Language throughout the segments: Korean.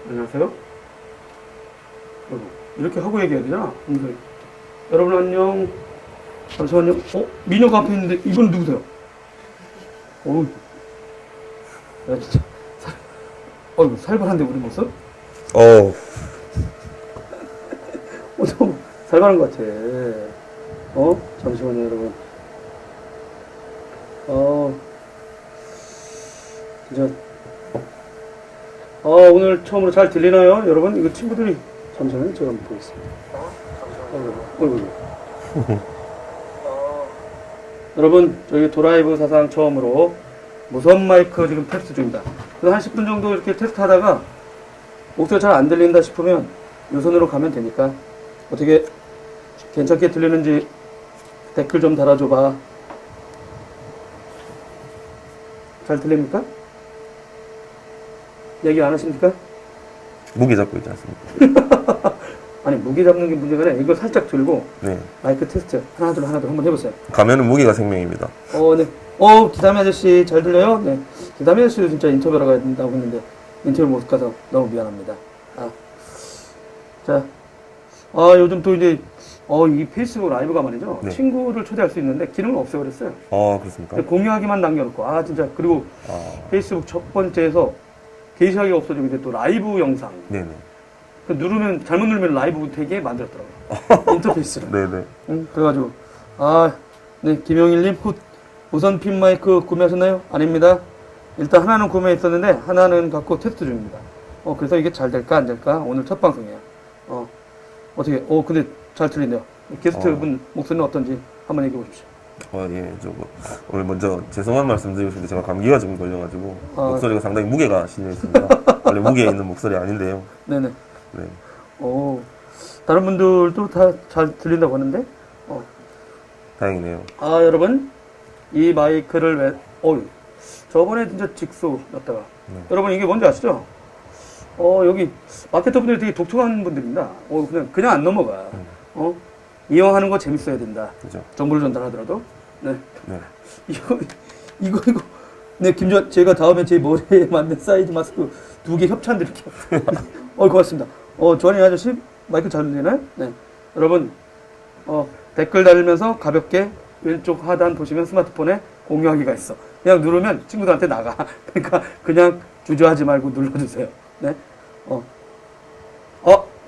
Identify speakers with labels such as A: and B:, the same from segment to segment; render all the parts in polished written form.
A: 안녕하세요. 이렇게 하고 얘기해야 되잖아. 여러분 안녕. 잠시만요. 미녀가 앞에 있는데 이분 누구세요? 야 진짜 살벌한데 우리 모습? 좀 살벌한 것 같아. 잠시만요 여러분. 진짜 오늘 처음으로 잘 들리나요 여러분? 이거 친구들이 잠시만요 제가 한번 보겠습니다. 여러분 저희 도라이브 사상 처음으로 무선 마이크 지금 테스트 중입니다. 그래서 한 10분 정도 이렇게 테스트 하다가 목소리가 잘 안 들린다 싶으면 요 손으로 가면 되니까 어떻게 괜찮게 들리는지 댓글 좀 달아줘봐. 잘 들립니까? 얘기 안 하십니까?
B: 무게 잡고 있지 않습니까?
A: 아니 무게 잡는 게 문제가 아니라 이걸 살짝 들고
B: 네.
A: 마이크 테스트 하나 둘 한번 해보세요.
B: 가면은 무게가 생명입니다.
A: 네. 기다미 아저씨 잘 들려요? 네. 기다미 아저씨도 진짜 인터뷰하러 가야 된다고 했는데 인터뷰 못 가서 너무 미안합니다. 자, 요즘 또 이제 이 페이스북 라이브가 말이죠.
B: 네.
A: 친구를 초대할 수 있는데 기능을 없애버렸어요.
B: 그렇습니까?
A: 공유하기만 남겨놓고 진짜 그리고 페이스북 첫 번째에서 게시하기가 없어지고 이제 또 라이브 영상.
B: 네네.
A: 누르면 잘못 누르면 라이브 되게 만들었더라고요. 인터페이스를.
B: 네네.
A: 그래가지고 네 김영일님 무선 핀 마이크 구매하셨나요? 아닙니다. 일단 하나는 구매했었는데 하나는 갖고 테스트 중입니다. 그래서 이게 잘 될까 안 될까 오늘 첫 방송이에요. 어떻게 근데 잘 들리네요. 게스트분 목소리는 어떤지 한번 얘기해 보십시오.
B: 예, 오늘 먼저 죄송한 말씀 드리고 싶은데 제가 감기가 좀 걸려가지고 목소리가 상당히 무게가 실려 있습니다. 원래 무게 있는 목소리 아닌데요.
A: 네네.
B: 네.
A: 다른 분들도 다 잘 들린다고 하는데.
B: 다행이네요.
A: 여러분 이 마이크를 저번에 진짜 직소였다가 여러분 이게 뭔지 아시죠? 여기 마케터 분들이 되게 독특한 분들입니다. 그냥 안 넘어가. 이용하는 거 재밌어야 된다.
B: 그죠.
A: 정보를 전달하더라도. 네.
B: 네.
A: 이거. 네, 제가 다음에 제 머리에 맞는 사이즈 마스크 2개 협찬 드릴게요. 고맙습니다. 조한이 아저씨 마이크 잘 들리나요? 네. 여러분, 댓글 달면서 가볍게 왼쪽 하단 보시면 스마트폰에 공유하기가 있어. 그냥 누르면 친구들한테 나가. 그러니까 그냥 주저하지 말고 눌러주세요. 네.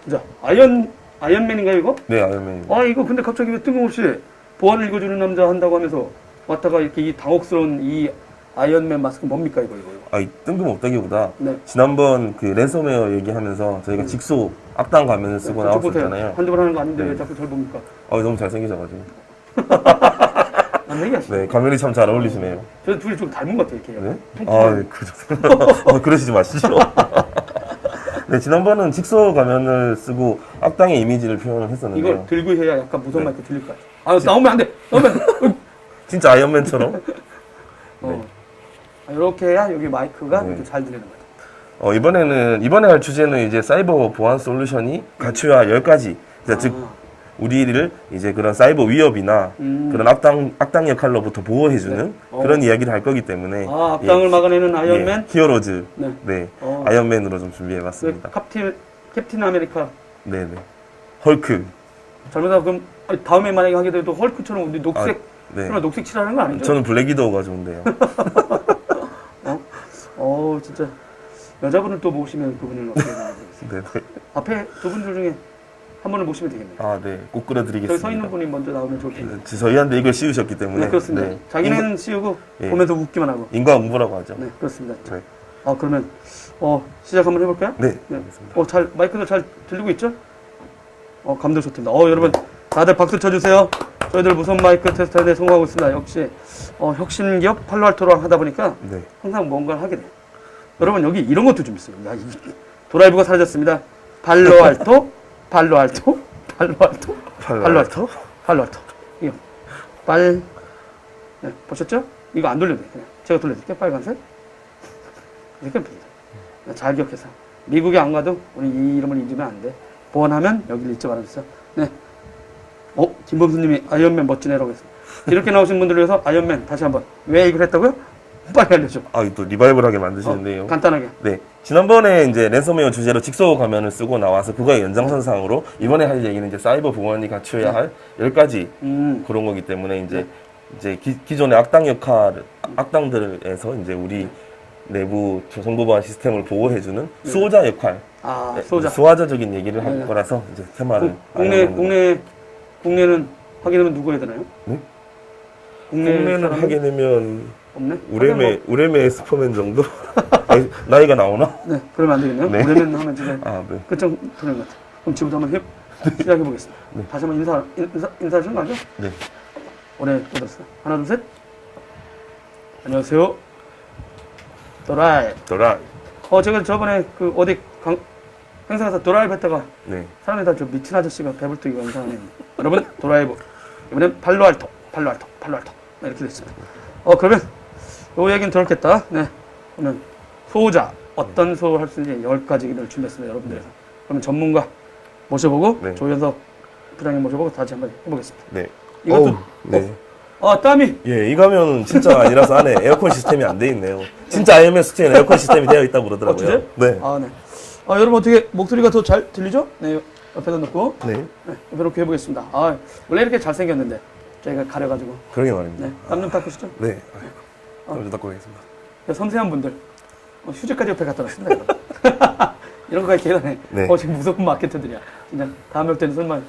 A: 진짜 아이언맨인가요 이거?
B: 네, 아이언맨입니다.
A: 이거 근데 갑자기 왜 뜬금없이 보안 읽어주는 남자 한다고 하면서 왔다가 이렇게 이 당혹스러운 이 아이언맨 마스크 뭡니까 이거?
B: 뜬금없다기보다
A: 네.
B: 지난번 그 랜섬웨어 얘기하면서 저희가 직소 악당 가면을 쓰고 나왔었잖아요.
A: 한두 번 하는 거 아닌데
B: 네.
A: 왜 자꾸 잘 봅니까?
B: 너무 잘생기셔가지고.
A: 안 얘기하시죠?
B: 네, 가면이 참 잘 어울리시네요.
A: 저 둘이 좀 닮은 것 같아요 이렇게.
B: 네? 그러시지 마시죠. 네, 지난번은 직소 가면을 쓰고 악당의 이미지를 표현을 했었는데요.
A: 이걸 들고 해야 약간 무선 마이크 들릴 것 같아. 나오면 안 돼.
B: 진짜 아이언맨처럼.
A: 네. 이렇게 해야 여기 마이크가 이렇게 잘 들리는 것 같아요.
B: 이번에 할 주제는 이제 사이버 보안 솔루션이 갖춰야 10가지. 즉, 우리를 이제 그런 사이버 위협이나 그런 악당 역할로부터 보호해주는 그런 이야기를 할 거기 때문에.
A: 악당을 막아내는 아이언맨?
B: 히어로즈.
A: 네.
B: 아이언맨으로 좀 준비해봤습니다.
A: 캡틴 아메리카.
B: 네네. 헐크.
A: 잘못하면 그럼 다음에 만약에 하게 돼도 헐크처럼 우리 녹색,
B: 네.
A: 녹색 칠하는 거 아니죠?
B: 저는 블랙 위도우가 좋은데요.
A: 진짜 여자분을 또 모시면 그분을 어떻게 생각하겠습니다.
B: 네네.
A: 앞에 두 분들 중에 한 분을 모시면 되겠네요.
B: 네. 꼭 끌어드리겠습니다.
A: 저기 서 있는 분이 먼저 나오면 좋겠네요.
B: 저희한테 이걸 씌우셨기 때문에.
A: 네, 그렇습니다.
B: 네.
A: 자기는 씌우고 보면서 웃기만 하고.
B: 인과응보라고 하죠.
A: 네, 그렇습니다.
B: 네.
A: 그러면 시작 한번 해볼까요?
B: 네. 알겠습니다.
A: 마이크도 잘 들리고 있죠? 감도 좋습니다. 여러분 다들 박수 쳐주세요. 저희들 무선 마이크 테스트하는데 성공하고 있습니다. 역시 혁신기업 팔로알토랑 하다 보니까 항상 뭔가를 하게 돼요. 여러분 여기 이런 것도 좀 있어요. 도라이브가 사라졌습니다. 팔로알토. 이거 네, 보셨죠? 이거 안 돌려도 돼요. 제가 돌려드릴게요. 빨간색. 이렇게 잘 기억해서 미국에 안 가도 우리 이 이름을 잊으면 안 돼. 보안하면 여기를 잊지 말아주세요. 네. 김범수님이 아이언맨 멋진 애라고 했습니다. 이렇게 나오신 분들을 위해서 아이언맨 다시 한번 왜 이걸 했다고요? 빨리 알려줘.
B: 또 리바이벌하게 만드시는데요.
A: 간단하게.
B: 네. 지난번에 이제 랜섬웨어 주제로 직소 가면을 쓰고 나와서 그거의 연장선상으로 이번에 할 얘기는 이제 사이버 보안이 갖춰야 할 10가지 그런 거기 때문에 이제 기존의 악당들에서 이제 우리 내부 정보 보안 시스템을 보호해주는 수호자 역할, 수호자적인 얘기를 할 거라서 이제 테마를
A: 국내는 하게 되면 누구 해야 되나요?
B: 네?
A: 국내는
B: 하게 되면
A: 없네.
B: 우레메 슈퍼맨 정도 나이가 나오나?
A: 네, 그러면 안 되겠네요.
B: 네.
A: 우레메는 하면 진짜
B: 네.
A: 그좀 그런 것 같아. 그럼 지금부터 한번 시작해 보겠습니다.
B: 네.
A: 다시 한번 인사하시는 거 아니죠?
B: 네.
A: 오래 들었어요. 하나, 둘, 셋. 안녕하세요. 도라이. 제가 저번에 그 어디 행사에서 도라이 뱉다가
B: 네.
A: 사람들이 다 저 미친 아저씨가 배불뚝이가 이상하네요. 여러분, 도라이브. 이번엔 팔로알토. 이렇게 됐습니다. 그러면 요 얘기는 들었겠다. 네. 그러면 수호자. 어떤 수호를 할 수 있는지 10가지를 준비했습니다. 여러분들에서. 그러면 전문가 모셔보고 조현석 부장님 모셔보고 다시 한번 해보겠습니다.
B: 네.
A: 이것도
B: 네.
A: 땀이.
B: 이 가면은 진짜 아니라서 안에 에어컨 시스템이 안 돼 있네요. 진짜 IMS2에는 에어컨 시스템이 되어 있다고 그러더라고요.
A: 진짜요?
B: 네.
A: 네. 여러분 어떻게 목소리가 더 잘 들리죠? 네. 옆에다 놓고.
B: 네.
A: 옆에 놓고 해보겠습니다. 원래 이렇게 잘생겼는데 저희가 가려가지고.
B: 그러게 말입니다.
A: 네. 땀 좀 닦으시죠?
B: 네. 좀 닦고 가겠습니다.
A: 섬세한 분들. 휴지까지 옆에 갖다 놨습니다. 이런 거에 계산해.
B: 네.
A: 지금 무서운 마케터들이야. 그냥 다음 올 때는 설마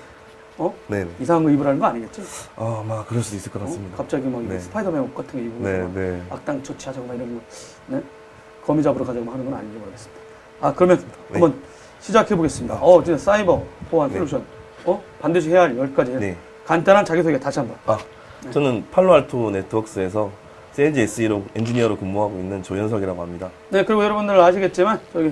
B: 네.
A: 이상한 거 입으라는 거 아니겠지?
B: 막 그럴 수도 있을 것 같습니다.
A: 갑자기 막
B: 네.
A: 스파이더맨 옷 같은 거 입고
B: 네.
A: 악당 조치하자고 막 이런 거, 네? 거미 잡으러 가자고 하는 건 아닌지 모르겠습니다. 그러면 한번 시작해 보겠습니다. 진짜 사이버 보안 솔루션, 반드시 해야 할 10가지.
B: 네.
A: 간단한 자기소개 다시 한번.
B: 저는 팔로알토 네트워크스에서 세일즈 SE로 엔지니어로 근무하고 있는 조현석이라고 합니다.
A: 네, 그리고 여러분들 아시겠지만 저기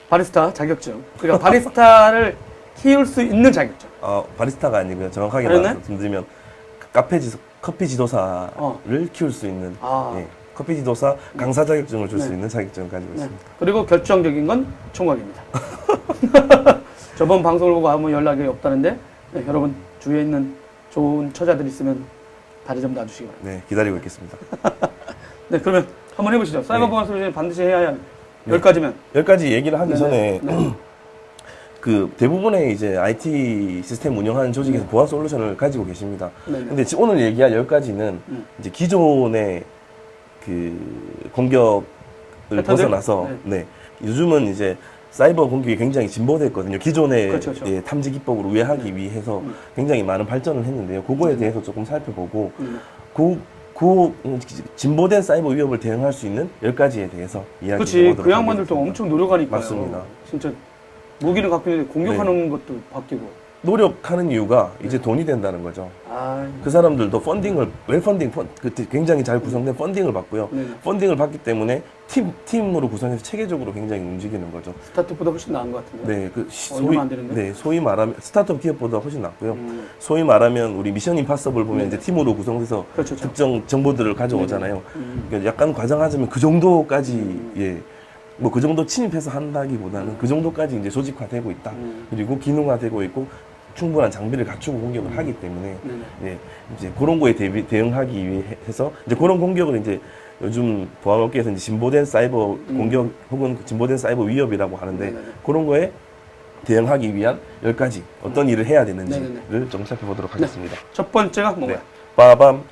A: 바리스타 자격증. 그러니까 바리스타를 키울 수 있는 자격증.
B: 바리스타가 아니고요. 정확하게 말씀드리면 커피 지도사를 키울 수 있는 커피 지도사 강사 자격증을 줄 수 있는 자격증을 가지고 있습니다.
A: 그리고 결정적인 건 총각입니다. 저번 방송을 보고 아무 연락이 없다는데 여러분 주위에 있는 좋은 처자들 있으면 다리 좀 놔주시기 바랍니다.
B: 네, 기다리고 있겠습니다.
A: 네, 그러면 한번 해보시죠. 사이버 보안 솔루션 반드시 해야 할 10가지면.
B: 10가지 얘기를 하기 전에 그 대부분의 이제 IT 시스템 운영하는 조직에서 보안 솔루션을 가지고 계십니다. 근데 오늘 얘기할 10가지는 이제 기존의 그 공격을 벗어나서 요즘은 이제 사이버 공격이 굉장히 진보됐거든요. 기존의
A: 그렇죠.
B: 탐지 기법으로 우회하기 위해서 굉장히 많은 발전을 했는데요. 그거에 대해서 조금 살펴보고 진보된 사이버 위협을 대응할 수 있는 10가지에 대해서 이야기해 보도록 하겠습니다.
A: 그 양반들도 엄청 노력하니까요.
B: 맞습니다.
A: 진짜 무기는 갖고 있는데 공격하는 것도 바뀌고.
B: 노력하는 이유가 이제 돈이 된다는 거죠. 그 사람들도 굉장히 잘 구성된 펀딩을 받고요. 펀딩을 받기 때문에 팀으로 구성해서 체계적으로 굉장히 움직이는 거죠.
A: 스타트업보다 훨씬 나은 것 같은데.
B: 소위,
A: 안 되는데?
B: 소위 말하면 스타트업 기업보다 훨씬 낫고요. 소위 말하면 우리 미션 임파서블 보면 이제 팀으로 구성해서 특정 정보들을 가져오잖아요. 그러니까 약간 과장하자면 그 정도까지 뭐 그 정도 침입해서 한다기보다는 그 정도까지 이제 조직화되고 있다. 그리고 기능화되고 있고 충분한 장비를 갖추고 공격을 하기 때문에 이제 그런 거에 대응하기 위해서 이제 그런 공격을 이제 요즘 보안업계에서 이제 진보된 사이버 공격 혹은 진보된 사이버 위협이라고 하는데 그런 거에 대응하기 위한 10가지 어떤 일을 해야 되는지를 좀 살펴보도록 하겠습니다.
A: 첫 번째가 뭔가요?
B: 빠밤.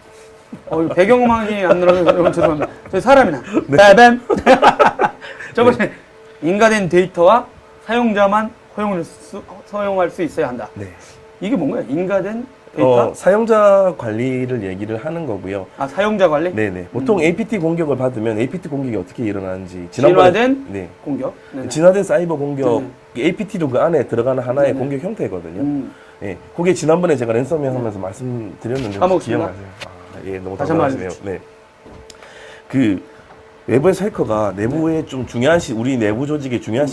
A: 배경음악이 안 들어서 여러분 죄송합니다. 저희 사람이나. 빠밤. 저번에 인가된 데이터와 사용자만 허용할 수 있어야 한다. 이게 뭔가요? 인가된 데이터?
B: 사용자 관리를 얘기를 하는 거고요.
A: 사용자 관리?
B: 네네. 보통 APT 공격을 받으면 APT 공격이 어떻게 일어나는지
A: 진화된 공격?
B: 진화된 사이버 공격 APT도 그 안에 들어가는 하나의 공격 형태거든요. 그게 지난번에 제가 랜섬웨어 하면서 말씀드렸는데 기억나세요? 너무 당황하시네요. 그 외부에서 해커가 내부에 좀 중요한 우리 내부 조직의 중요한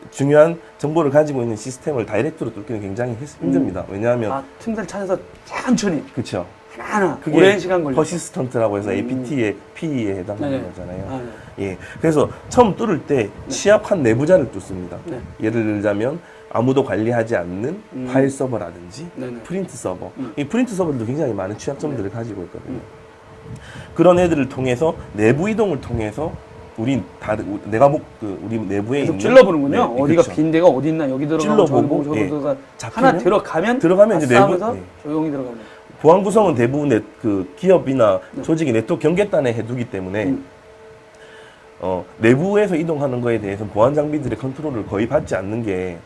B: 중요한 정보를 가지고 있는 시스템을 다이렉트로 뚫기는 굉장히 힘듭니다. 왜냐하면
A: 틈새를 찾아서 천천히.
B: 그렇죠.
A: 하나
B: 그게
A: 오랜 시간 걸려.
B: 퍼시스턴트라고 해서 APT의 P에 해당하는 거잖아요. 그래서 처음 뚫을 때 취약한 내부자를 뚫습니다. 예를 들자면 아무도 관리하지 않는 파일 서버라든지 프린트 서버. 이 프린트 서버들도 굉장히 많은 취약점들을 가지고 있거든요. 그런 애들을 통해서 내부 이동을 통해서 우리 우리 내부에
A: 계속
B: 있는
A: 찔러보는군요.
B: 네,
A: 어디가
B: 그렇죠.
A: 빈 데가 어디 있나 여기 들어가면
B: 찔러보고,
A: 저기
B: 예.
A: 들어가
B: 잡히면?
A: 하나 들어가면
B: 이제 내부
A: 하면서
B: 예.
A: 조용히 들어가는.
B: 보안 구성은 대부분 그 기업이나
A: 네.
B: 조직이 네트워크 경계단에 해두기 때문에 내부에서 이동하는 거에 대해서 보안 장비들의 컨트롤을 거의 받지 않는 게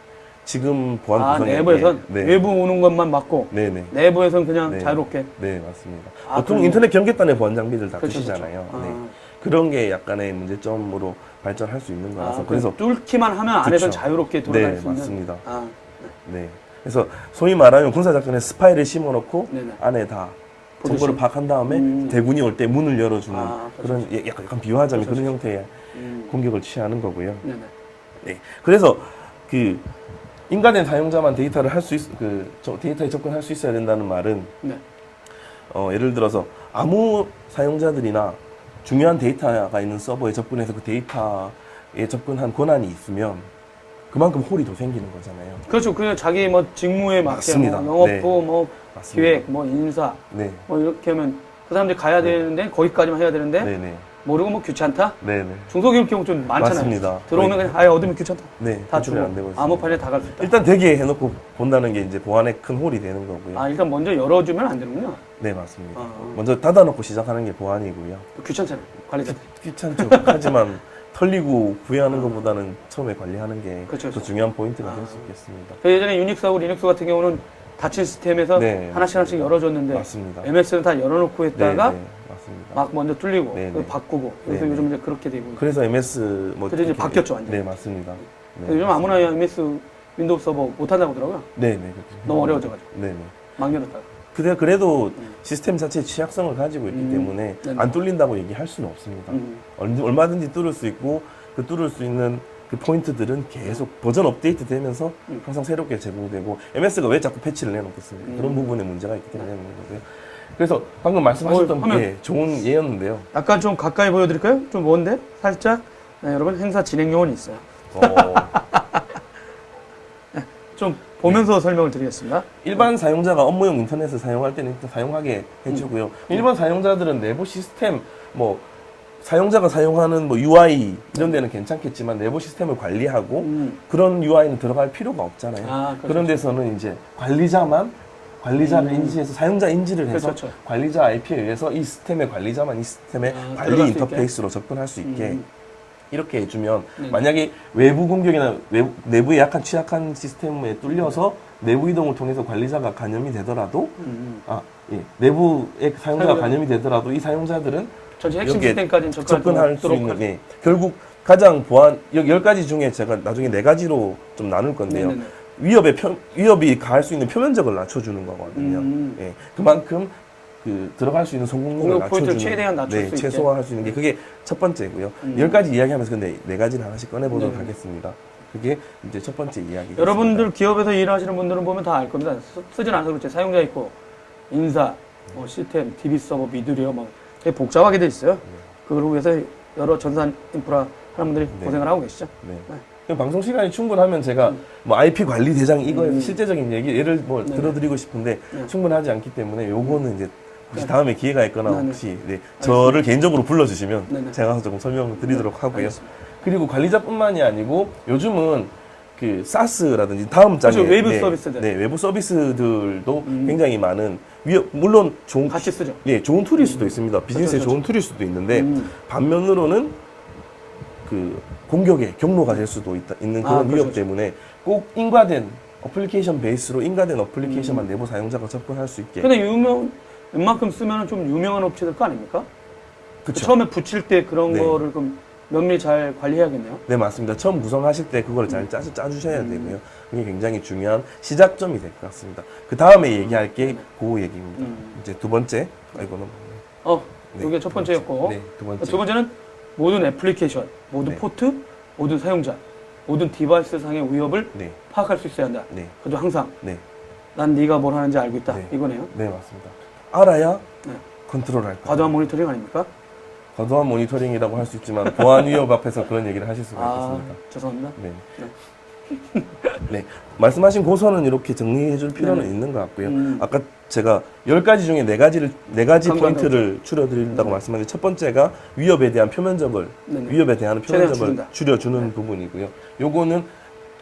B: 지금 보안 구성의
A: 내부에선
B: 네.
A: 외부 오는 것만 막고
B: 네네.
A: 내부에선 그냥
B: 네.
A: 자유롭게.
B: 네, 맞습니다.
A: 아,
B: 보통
A: 그럼요.
B: 인터넷 경계단에 보안 장비들 다
A: 그렇죠,
B: 쓰시잖아요.
A: 그렇죠.
B: 네. 그런 게 약간의 문제점으로 발전할 수 있는 거라서 그래서
A: 뚫기만 하면 안에선
B: 그쵸.
A: 자유롭게 돌아갈
B: 네,
A: 수 있는.
B: 맞습니다.
A: 네.
B: 네. 그래서 소위 말하면 군사작전에 스파이를 심어놓고
A: 네네.
B: 안에 다
A: 보듯이.
B: 정보를 파악한 다음에 대군이 올 때 문을 열어주는
A: 그렇죠.
B: 그런 약간 비유하자면
A: 그렇죠.
B: 그런 형태의 공격을 취하는 거고요.
A: 네네.
B: 네. 그래서 그 인가된 사용자만 데이터를 할 수 데이터에 접근할 수 있어야 된다는 말은
A: 네.
B: 예를 들어서 아무 사용자들이나 중요한 데이터가 있는 서버에 접근해서 그 데이터에 접근한 권한이 있으면 그만큼 홀이 더 생기는 거잖아요.
A: 그렇죠. 그냥 자기 뭐 직무에 맞게
B: 맞습니다.
A: 뭐 영업부,
B: 네.
A: 뭐
B: 맞습니다.
A: 기획, 뭐 인사,
B: 네.
A: 뭐 이렇게 하면 그 사람들이 가야 되는데 거기까지만 해야 되는데
B: 네네.
A: 모르고 뭐 귀찮다.
B: 네네.
A: 중소기업 경우 좀 많잖아요.
B: 맞습니다.
A: 들어오면 그냥 아예 얻으면 귀찮다.
B: 네.
A: 다
B: 컨트롤이
A: 주고
B: 안 되고 있습니다.
A: 아무 판에 다 갈 수 있다.
B: 일단 대기에 해놓고 본다는 게 이제 보안에 큰 홀이 되는 거고요.
A: 일단 먼저 열어주면 안 되는군요.
B: 네, 맞습니다.
A: 아.
B: 먼저 닫아놓고 시작하는 게 보안이고요.
A: 귀찮잖아요. 관리자.
B: 귀찮죠. 하지만 털리고 구해하는 것보다는 처음에 관리하는 게 더
A: 그렇죠, 그렇죠.
B: 중요한 포인트가 될 수 있겠습니다.
A: 예전에 유닉스하고 리눅스 같은 경우는 닫힌 시스템에서
B: 네,
A: 하나씩 열어줬는데
B: 맞습니다.
A: MS는 다 열어놓고 했다가
B: 네, 네, 맞습니다.
A: 막 먼저 뚫리고
B: 네,
A: 그걸
B: 네.
A: 바꾸고 그래서
B: 네, 네.
A: 요즘 이제 그렇게 되고
B: 그래서 MS 뭐
A: 그래서 이제
B: 이렇게-
A: 바뀌었죠, 완전히.
B: 네, 맞습니다. 네,
A: 요즘
B: 맞습니다.
A: 아무나 MS 윈도우 서버 못한다고 하더라고요.
B: 네, 네, 그렇죠.
A: 너무 어려워져가지고
B: 네, 네.
A: 막 열었다가
B: 그래도 시스템 자체의 취약성을 가지고 있기 때문에
A: 네네.
B: 안 뚫린다고 얘기할 수는 없습니다. 얼마든지 뚫을 수 있고 그 뚫을 수 있는 그 포인트들은 계속 버전 업데이트 되면서 항상 새롭게 제공되고 MS가 왜 자꾸 패치를 내놓겠습니까? 그런 부분에 문제가 있기 때문에 내는 거고요. 그래서 방금 말씀하셨던
A: 화면.
B: 게 좋은 예였는데요.
A: 약간 좀 가까이 보여드릴까요? 좀 먼데 살짝 네, 여러분 행사 진행 요원이 있어요. 좀 보면서 설명을 드리겠습니다.
B: 일반 사용자가 업무용 인터넷을 사용할 때는 일단 사용하게 해주고요. 일반 사용자들은 내부 시스템, 뭐, 사용자가 사용하는 뭐 UI 이런 데는 괜찮겠지만 내부 시스템을 관리하고 그런 UI는 들어갈 필요가 없잖아요.
A: 그렇죠.
B: 그런 데서는 이제 관리자를 인지해서 사용자 인지를 해서
A: 그렇죠.
B: 관리자 IP에 의해서 이 시스템의 관리자만 이 시스템의 관리
A: 들어갈 수
B: 인터페이스로 접근할 수 있게 이렇게 해주면
A: 네.
B: 만약에 외부 공격이나 내부에 약간 취약한 시스템에 뚫려서 내부 이동을 통해서 관리자가 감염이 되더라도 내부의 사용자가 감염이 되더라도 이 사용자들은
A: 전체 핵심
B: 여기에
A: 시스템까지는
B: 접근할 수
A: 도록
B: 있는 결국 가장 보안 10가지 중에 제가 나중에 4가지로 좀 나눌 건데요.
A: 네네네.
B: 위협이 가할 수 있는 표면적을 낮춰주는 거거든요. 예, 그만큼 들어갈 수 있는 성공률을
A: 공격 포인트를
B: 낮춰주는
A: 최대한 낮출 수 있게.
B: 최소화할 수 있는 게 그게 첫 번째고요. 10가지 이야기하면서 근데 4가지를 하나씩 꺼내보도록 하겠습니다. 그게 이제 첫 번째 이야기겠습니다.
A: 여러분들 기업에서 일하시는 분들은 보면 다 알 겁니다. 쓰진 않아서 그렇지 사용자 있고 인사, 뭐 시스템, DB 서버, 미드리어 뭐 되게 복잡하게 돼 있어요. 그걸 위해서 여러 전산 인프라 하는 분들이 고생을 하고 계시죠.
B: 네. 그럼 방송 시간이 충분하면 제가 뭐 IP 관리 대장 이거에 실제적인 예를 뭐 들어드리고 싶은데 충분하지 않기 때문에 요거는 이제 혹시 다음에 기회가 있거나 혹시 저를 개인적으로 불러주시면 제가 조금 설명을 드리도록 하고요.
A: 알겠습니다.
B: 그리고 관리자뿐만이 아니고 요즘은 그 사스라든지 다음 장에
A: 그렇죠. 외부 서비스들.
B: 외부 서비스들도 굉장히 많은 물론
A: 같이 쓰죠.
B: 좋은 툴일 수도 있습니다. 비즈니스에
A: 그렇죠.
B: 좋은 툴일 수도 있는데 반면으로는 그 공격의 경로가 될 수도 있는 그런 위협
A: 그렇죠.
B: 때문에 꼭 인과된 어플리케이션 베이스로 인과된 어플리케이션만 내부 사용자가 접근할 수 있게.
A: 근데 웬만큼 쓰면 좀 유명한 업체들 거 아닙니까?
B: 그쵸.
A: 처음에 붙일 때 그런
B: 네.
A: 거를 그럼 면밀히 잘 관리해야겠네요.
B: 네, 맞습니다. 처음 구성하실 때 그걸 잘 짜주셔야 되고요. 그게 굉장히 중요한 시작점이 될 것 같습니다. 그 다음에 얘기할 게 그 얘기입니다. 이제 두 번째, 이거는.
A: 이게 첫 번째였고.
B: 네, 두 번째.
A: 두 번째는 모든 애플리케이션, 모든 포트, 모든 사용자, 모든 디바이스 상의 위협을 파악할 수 있어야 한다.
B: 네.
A: 그래도 항상
B: 네.
A: 난 네가 뭘 하는지 알고 있다.
B: 네.
A: 이거네요.
B: 네, 맞습니다. 알아야
A: 네.
B: 컨트롤할 거예요.
A: 과도한 모니터링 아닙니까?
B: 과도한 모니터링이라고 할 수 있지만 보안 위협 앞에서 그런 얘기를 하실 수가 있겠습니다.
A: 죄송합니다.
B: 네. 네, 말씀하신 고선은 이렇게 정리해 줄 필요는
A: 네네.
B: 있는 것 같고요. 아까 제가 10가지 중에 4가지 포인트를 줄여드린다고 말씀하셨는데, 첫 번째가 위협에 대한
A: 네네.
B: 위협에 대한
A: 최대한
B: 표면적을
A: 줄인다.
B: 줄여주는 부분이고요. 요거는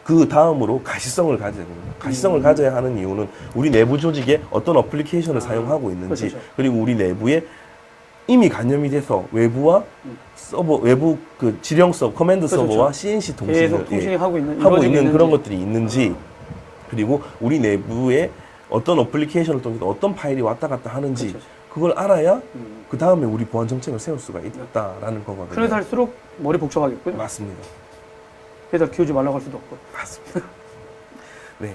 B: 그 다음으로 가시성을 가져야 됩니다. 가시성을 가져야 하는 이유는 우리 내부 조직에 어떤 어플리케이션을 사용하고 있는지,
A: 그렇죠.
B: 그리고 우리 내부에 이미 간염이 돼서 외부와 서버, 외부 그 지령 서버, 커맨드
A: 그렇죠.
B: 서버와 CNC 통신을
A: 계속 통신이 하고 있는
B: 하고
A: 이루어지고
B: 있는 그런
A: 있는지.
B: 것들이 있는지, 그리고 우리 내부에 어떤 어플리케이션을 통해서 어떤 파일이 왔다 갔다 하는지
A: 그렇죠.
B: 그걸 알아야 그 다음에 우리 보안 정책을 세울 수가 있다라는 거거든요.
A: 그래서 할수록 머리 복잡하겠고요.
B: 맞습니다.
A: 그래서 키우지 말라고 할 수도 없고.
B: 맞습니다. 네.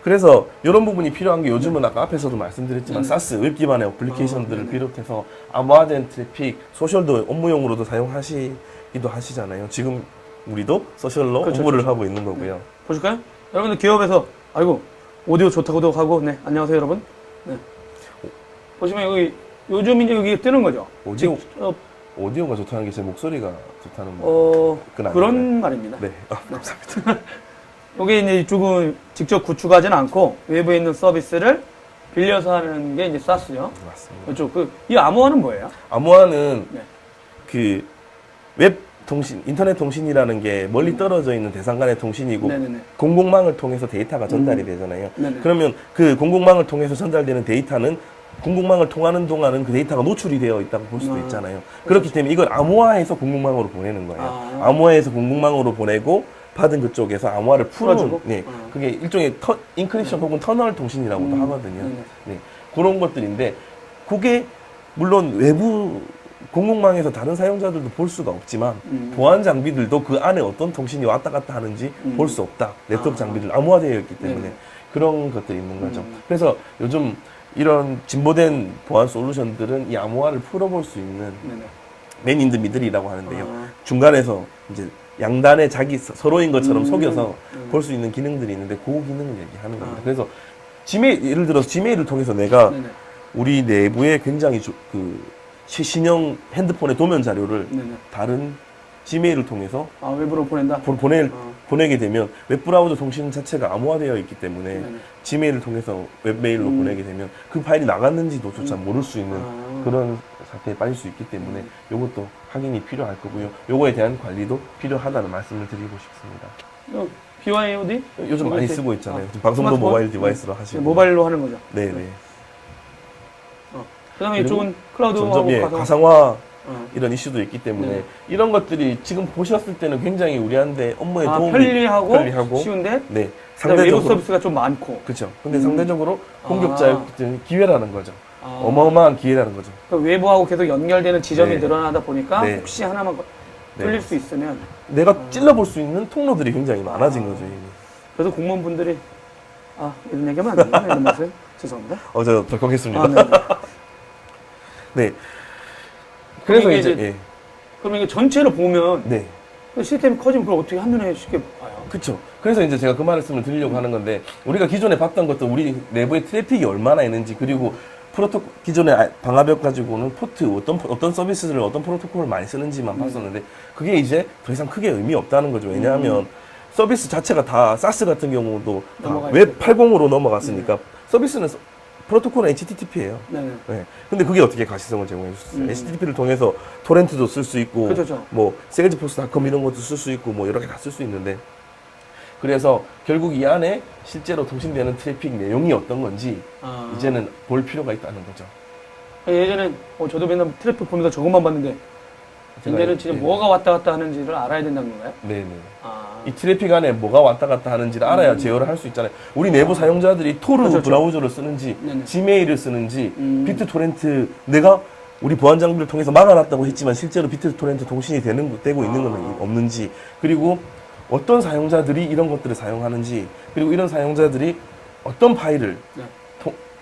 B: 그래서 이런 부분이 필요한 게 요즘은 아까 앞에서도 말씀드렸지만 사스, 웹 기반의 어플리케이션들을 비롯해서 암호화된 트래픽, 소셜도 업무용으로도 사용하시기도 하시잖아요. 지금 우리도 소셜로
A: 그렇죠,
B: 업무를
A: 그렇죠.
B: 하고 있는 거고요.
A: 보실까요? 여러분들 기업에서 아이고 오디오 좋다고도 하고 네 안녕하세요 여러분. 네. 보시면 여기 요즘 이제 여기 뜨는 거죠.
B: 오디오,
A: 직접,
B: 오디오가 좋다는 게 제 목소리가 좋다는 거. 그건
A: 그런
B: 아닌가요?
A: 말입니다.
B: 네. 감사합니다.
A: 여기 이제 이쪽은 직접 구축하지는 않고 외부에 있는 서비스를 빌려서 하는 게 이제 사스죠.
B: 맞습니다.
A: 이쪽 이 암호화는 뭐예요?
B: 암호화는
A: 네.
B: 그 웹 통신, 인터넷 통신이라는 게 멀리 떨어져 있는 대상 간의 통신이고
A: 네네네.
B: 공공망을 통해서 데이터가 전달이 되잖아요.
A: 네네.
B: 그러면 그 공공망을 통해서 전달되는 데이터는 공공망을 통하는 동안은 그 데이터가 노출이 되어 있다고 볼 수도 있잖아요. 그렇기 때문에 이걸 암호화해서 공공망으로 보내는 거예요. 암호화해서 공공망으로 보내고 받은 그쪽에서 암호화를
A: 풀어주고?
B: 네, 그게 일종의 인크립션 혹은 터널 통신이라고도 하거든요. 네, 그런 것들인데 그게 물론 외부 공공망에서 다른 사용자들도 볼 수가 없지만 보안 장비들도 그 안에 어떤 통신이 왔다 갔다 하는지 볼 수 없다. 네트워크 장비들 암호화되어 있기 때문에
A: 네네.
B: 그런 것들이 있는 거죠. 그래서 요즘 이런 진보된 보안 솔루션들은 이 암호화를 풀어볼 수 있는
A: 네네.
B: 맨 인드 미들이라고 하는데요. 중간에서 이제 양단에 자기 서로인 것처럼 속여서 볼 수 있는 기능들이 있는데 그 기능을 얘기하는 겁니다. 그래서 지메일, 예를 들어서 지메일을 통해서 내가
A: 네네.
B: 우리 내부에 굉장히 최신형 핸드폰의 도면 자료를
A: 네네.
B: 다른 지메일을 통해서
A: 외부로 보낸다.
B: 보내게 되면 웹브라우저 통신 자체가 암호화되어 있기 때문에
A: 네네.
B: 지메일을 통해서 웹메일로 보내게 되면 그 파일이 나갔는지도 조차 모를 수 있는 그런 사태에 빠질 수 있기 때문에 이것도 확인이 필요할 거고요. 요거에 대한 관리도 필요하다는 말씀을 드리고 싶습니다.
A: BYOD?
B: 요즘 많이 쓰고 있잖아요. 지금 방송도
A: 스마트폰?
B: 모바일 디바이스로 하시고.
A: 모바일로 하는 거죠.
B: 네네.
A: 그다음에 이쪽은 클라우드하고
B: 점점
A: 가상.
B: 가상화 이런 이슈도 있기 때문에
A: 네.
B: 이런 것들이 지금 보셨을 때는 굉장히 우리한테 업무에 도움이
A: 편리하고 쉬운데
B: 네,
A: 상대적으로 외부
B: 상대적으로
A: 서비스가 좀 많고.
B: 그렇죠. 근데 상대적으로 공격자의 기회라는 거죠.
A: 아.
B: 어마어마한 기회라는 거죠.
A: 그러니까 외부하고 계속 연결되는 지점이
B: 네.
A: 늘어나다 보니까
B: 네.
A: 혹시 하나만
B: 네.
A: 뚫릴 수 있으면
B: 내가 찔러볼 수 있는 통로들이 굉장히 많아진 거죠. 이미.
A: 그래서 공무원분들이 이런 얘기하면 안 되나 이런 말씀 죄송합니다.
B: 저 덜컥했습니다.
A: 네.
B: 네. 그래서
A: 이게
B: 이제
A: 그럼 이게 전체로 보면
B: 네.
A: 시스템이 커지면 그걸 어떻게 한눈에 쉽게 봐요?
B: 그렇죠. 그래서 이제 제가 그 말씀을 드리려고 하는 건데 우리가 기존에 봤던 것도 우리 내부에 트래픽이 얼마나 있는지 그리고 기존의 방화벽 가지고는 포트 어떤 서비스를 어떤 프로토콜을 많이 쓰는지만 봤었는데 그게 이제 더 이상 크게 의미 없다는 거죠. 왜냐하면 서비스 자체가 다 사스 같은 경우도 웹 80으로 넘어갔으니까 서비스는 프로토콜은 HTTP예요.
A: 네.
B: 네. 근데 그게 어떻게 가시성을 제공해 줬어요? HTTP를 통해서 토렌트도 쓸 수 있고,
A: 그렇죠.
B: 뭐 세일즈포스닷컴 이런 것도 쓸 수 있고, 뭐 여러 개 다 쓸 수 있는데, 그래서 결국 이 안에 실제로 통신되는 트래픽 내용이 어떤 건지 이제는 볼 필요가 있다는 거죠.
A: 예전엔 저도 맨날 트래픽 보면서 저것만 봤는데 이제는 진짜 뭐가 왔다 갔다 하는지를 알아야 된다는 건가요?
B: 네네. 이 트래픽 안에 뭐가 왔다 갔다 하는지를 알아야 제어를 할 수 있잖아요. 우리 내부 사용자들이 토르
A: 그렇죠.
B: 브라우저를 쓰는지,
A: 네네.
B: 지메일을 쓰는지, 비트토렌트 내가 우리 보안 장비를 통해서 막아놨다고 했지만 실제로 비트토렌트 통신이 되고 있는 건 없는지, 그리고 어떤 사용자들이 이런 것들을 사용하는지, 그리고 이런 사용자들이 어떤 파일을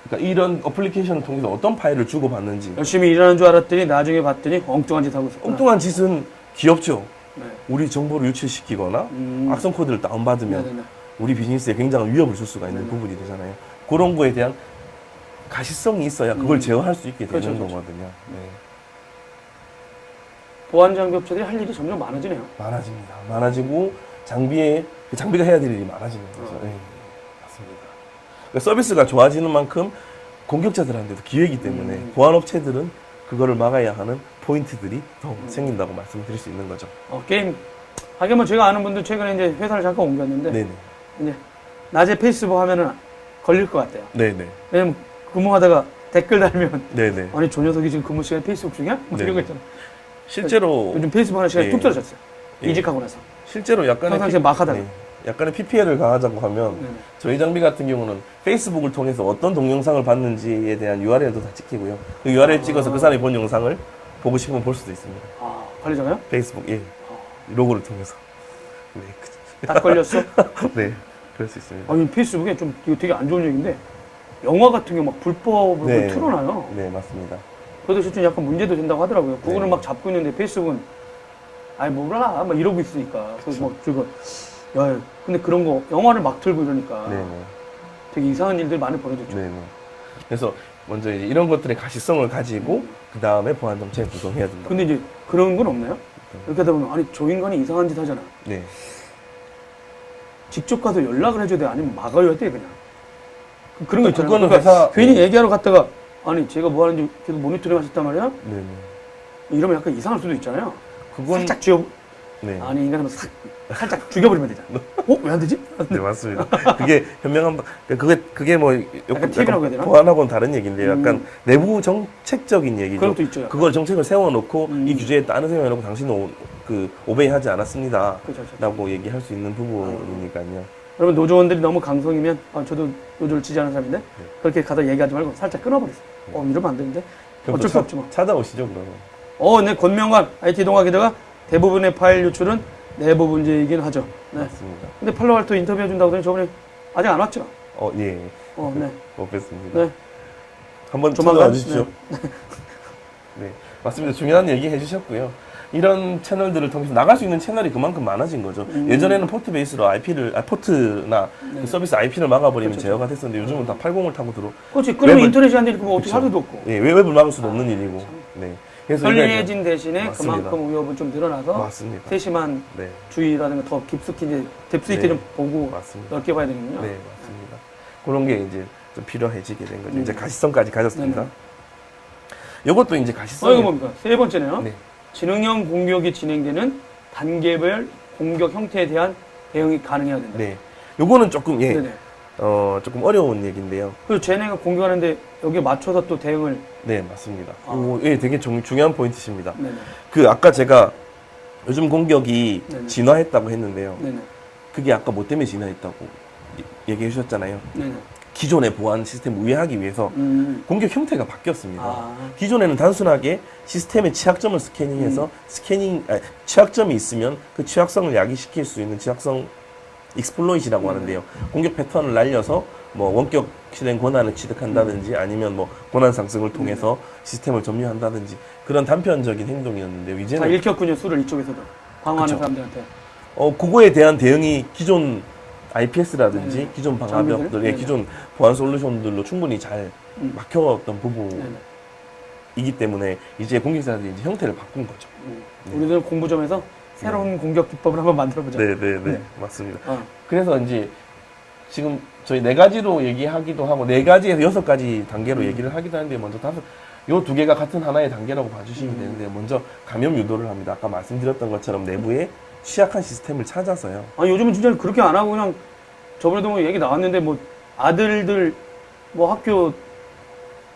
B: 그러니까 이런 어플리케이션을 통해서 어떤 파일을 주고받는지.
A: 열심히 일하는 줄 알았더니 나중에 봤더니 엉뚱한 짓 하고 있었구나.
B: 엉뚱한 짓은 귀엽죠.
A: 네.
B: 우리 정보를 유출시키거나 악성 코드를 다운받으면
A: 네네네.
B: 우리 비즈니스에 굉장한 위협을 줄 수가 있는 부분이 되잖아요. 그런 거에 대한 가시성이 있어야 그걸 제어할 수 있게 되는
A: 그렇죠.
B: 거거든요. 네.
A: 보안 장비 업체들이 할 일이 점점 많아지네요.
B: 많아집니다. 많아지고 장비가 해야 될 일이 많아지는 거죠. 네, 맞습니다. 그러니까 서비스가 좋아지는 만큼 공격자들한테도 기회이기 때문에 보안 업체들은 그거를 막아야 하는 포인트들이 더 생긴다고 말씀드릴 수 있는 거죠.
A: 게임 하긴 뭐 제가 아는 분들 최근에 이제 회사를 잠깐 옮겼는데
B: 네네.
A: 이제 낮에 페이스북 하면은 걸릴 것 같아요.
B: 네네.
A: 왜냐면 근무하다가 댓글 달면
B: 네네.
A: 아니 조 녀석이 지금 근무 시간에 페이스북 중이야? 뭐
B: 네.
A: 이런 거 있잖아.
B: 실제로
A: 요즘 페이스북 하는 시간이
B: 예.
A: 뚝 떨어졌어요.
B: 예.
A: 이직하고 나서.
B: 실제로 약간의
A: 평상시에 막 하다가.
B: 네. 약간의 PPL을 가하자고 하면
A: 네네.
B: 저희 장비 같은 경우는 페이스북을 통해서 어떤 동영상을 봤는지에 대한 URL도 다 찍히고요. 그 URL 찍어서 그 사람이 본 영상을 보고 싶으면 볼 수도 있습니다.
A: 관리자가요?
B: 페이스북 로고를 통해서. 네.
A: 딱 걸렸어?
B: 네. 그럴 수 있습니다.
A: 아니 페이스북에 좀 이거 되게 안 좋은 얘기인데 영화 같은 게 막 불법으로
B: 네.
A: 틀어놔요.
B: 네, 맞습니다.
A: 그래서 실제 약간 문제도 된다고 하더라고요. 구글을
B: 네.
A: 막 잡고 있는데 페이스북은 아이 몰라 막 이러고 있으니까. 그래서 막 저거 야 근데 그런 거 영화를 막 틀고 이러니까
B: 네네.
A: 되게 이상한 일들 많이 벌어졌죠.
B: 네네. 그래서 먼저 이제 이런 것들의 가시성을 가지고 그 다음에 보안 정책을 구성해야 된다.
A: 근데 이제 그런 건 없나요? 이렇게 하다 보면 아니 저 인간이 이상한 짓 하잖아.
B: 네.
A: 직접 가서 연락을 해줘야 돼? 아니면 막아야 돼 그냥? 그런 거 있잖아요.
B: 그거는
A: 그러니까
B: 회사
A: 괜히 얘기하러 갔다가 아니 제가 뭐 하는지 계속 모니터링 하셨단 말이야?
B: 네네.
A: 이러면 약간 이상할 수도 있잖아요.
B: 그건
A: 살짝 쥐어
B: 네.
A: 아니 인간은 살짝 죽여버리면 되잖아. 왜 안 되지?
B: 네, 맞습니다. 그게 현명한 그게 뭐
A: 약간 팁이라고 해야 되나?
B: 보안하고는 다른 얘기인데요. 약간 내부 정책적인 얘기죠.
A: 그런 것도 있죠. 약간.
B: 그걸 정책을 세워놓고 이 규제에 따른 세워놓고 당신은 오베이하지 않았습니다.
A: 그렇죠.
B: 라고 얘기할 수 있는 부분이니까요.
A: 여러분 노조원들이 너무 강성이면 저도 노조를 지지하는 사람인데 그렇게 가서 얘기하지 말고 살짝 끊어버렸어. 이러면 안 되는데
B: 그럼
A: 어쩔
B: 또
A: 수 없지 뭐.
B: 찾아오시죠, 그러면.
A: 네, 권명관 IT 동화 기자가 대부분의 파일 유출은 내부 문제이긴 하죠. 네.
B: 맞습니다.
A: 근데 팔로알토 인터뷰 해준다고 하더니 저번에 아직 안 왔죠?
B: 예.
A: 네.
B: 못 뵀습니다.
A: 네.
B: 한번
A: 조만간?
B: 찾아와 주십시오. 네. 맞습니다. 중요한 얘기 해주셨고요. 이런 채널들을 통해서 나갈 수 있는 채널이 그만큼 많아진 거죠. 예전에는 포트 베이스로 포트나 그 서비스 IP를 막아버리면
A: 그렇죠.
B: 제어가 됐었는데 요즘은 다 80을 타고
A: 그렇지. 그러면
B: 웹을-
A: 인터넷이 안 되니까 뭐 어떻게
B: 그쵸.
A: 할 수도 없고.
B: 예, 웹을 막을 수도 없는 일이고. 네. 그래서
A: 편리해진 대신에
B: 맞습니다.
A: 그만큼 위협은 좀 늘어나서
B: 맞습니다.
A: 세심한
B: 네.
A: 주의라든가 더 깊숙이 이제 뎁스 있게
B: 네.
A: 좀 보고
B: 맞습니다.
A: 넓게 봐야 되는군요.
B: 네, 맞습니다. 그런 게 이제 좀 필요해지게 된 거죠.
A: 음.
B: 이제 가시성까지 가졌습니다.
A: 네네.
B: 요것도 이제 가시성.
A: 이거 뭡니까? 세 번째네요.
B: 네.
A: 지능형 공격이 진행되는 단계별 공격 형태에 대한 대응이 가능해야 된다.
B: 네. 요거는 조금
A: 네네.
B: 조금 어려운 얘기인데요.
A: 그리고 쟤네가 공격하는데 여기에 맞춰서 또 대응을.
B: 네, 맞습니다.
A: 아.
B: 예, 되게 중요한 포인트십니다.
A: 네네.
B: 그 아까 제가 요즘 공격이
A: 네네.
B: 진화했다고 했는데요.
A: 네네.
B: 그게 아까 뭐 때문에 진화했다고 얘기해 주셨잖아요.
A: 네네.
B: 기존의 보안 시스템을 우회하기 위해서 공격 형태가 바뀌었습니다.
A: 아.
B: 기존에는 단순하게 시스템의 취약점을 스캐닝해서 취약점이 있으면 그 취약성을 야기시킬 수 있는 취약성 익스플로이트라고 하는데요. 공격 패턴을 날려서 뭐 원격 실행 권한을 취득한다든지 아니면 뭐 권한 상승을 통해서 시스템을 점유한다든지 그런 단편적인 행동이었는데요.
A: 다
B: 이제는
A: 읽혔군요. 수를 이쪽에서도. 방어하는
B: 그쵸.
A: 사람들한테.
B: 그거에 대한 대응이 기존 IPS라든지
A: 네네.
B: 기존
A: 장비들?
B: 방화벽들,
A: 네네.
B: 기존 보안 솔루션들로 충분히 잘 막혀왔던 부분이기
A: 네네.
B: 때문에 이제 공격자들이 이제 형태를 바꾼 거죠.
A: 우리들은 공부점에서 새로운 공격 기법을 한번 만들어보자.
B: 네, 맞습니다.
A: 그래서
B: 그래서 이제 지금 저희 4가지로 얘기하기도 하고 4가지에서 6가지 단계로 얘기를 하기도 하는데 먼저 요 2개가 같은 하나의 단계라고 봐주시면 되는데 먼저 감염 유도를 합니다. 아까 말씀드렸던 것처럼 내부에 취약한 시스템을 찾아서요.
A: 요즘은 진짜 그렇게 안 하고 그냥 저번에도 뭐 얘기 나왔는데 뭐 아들들 뭐 학교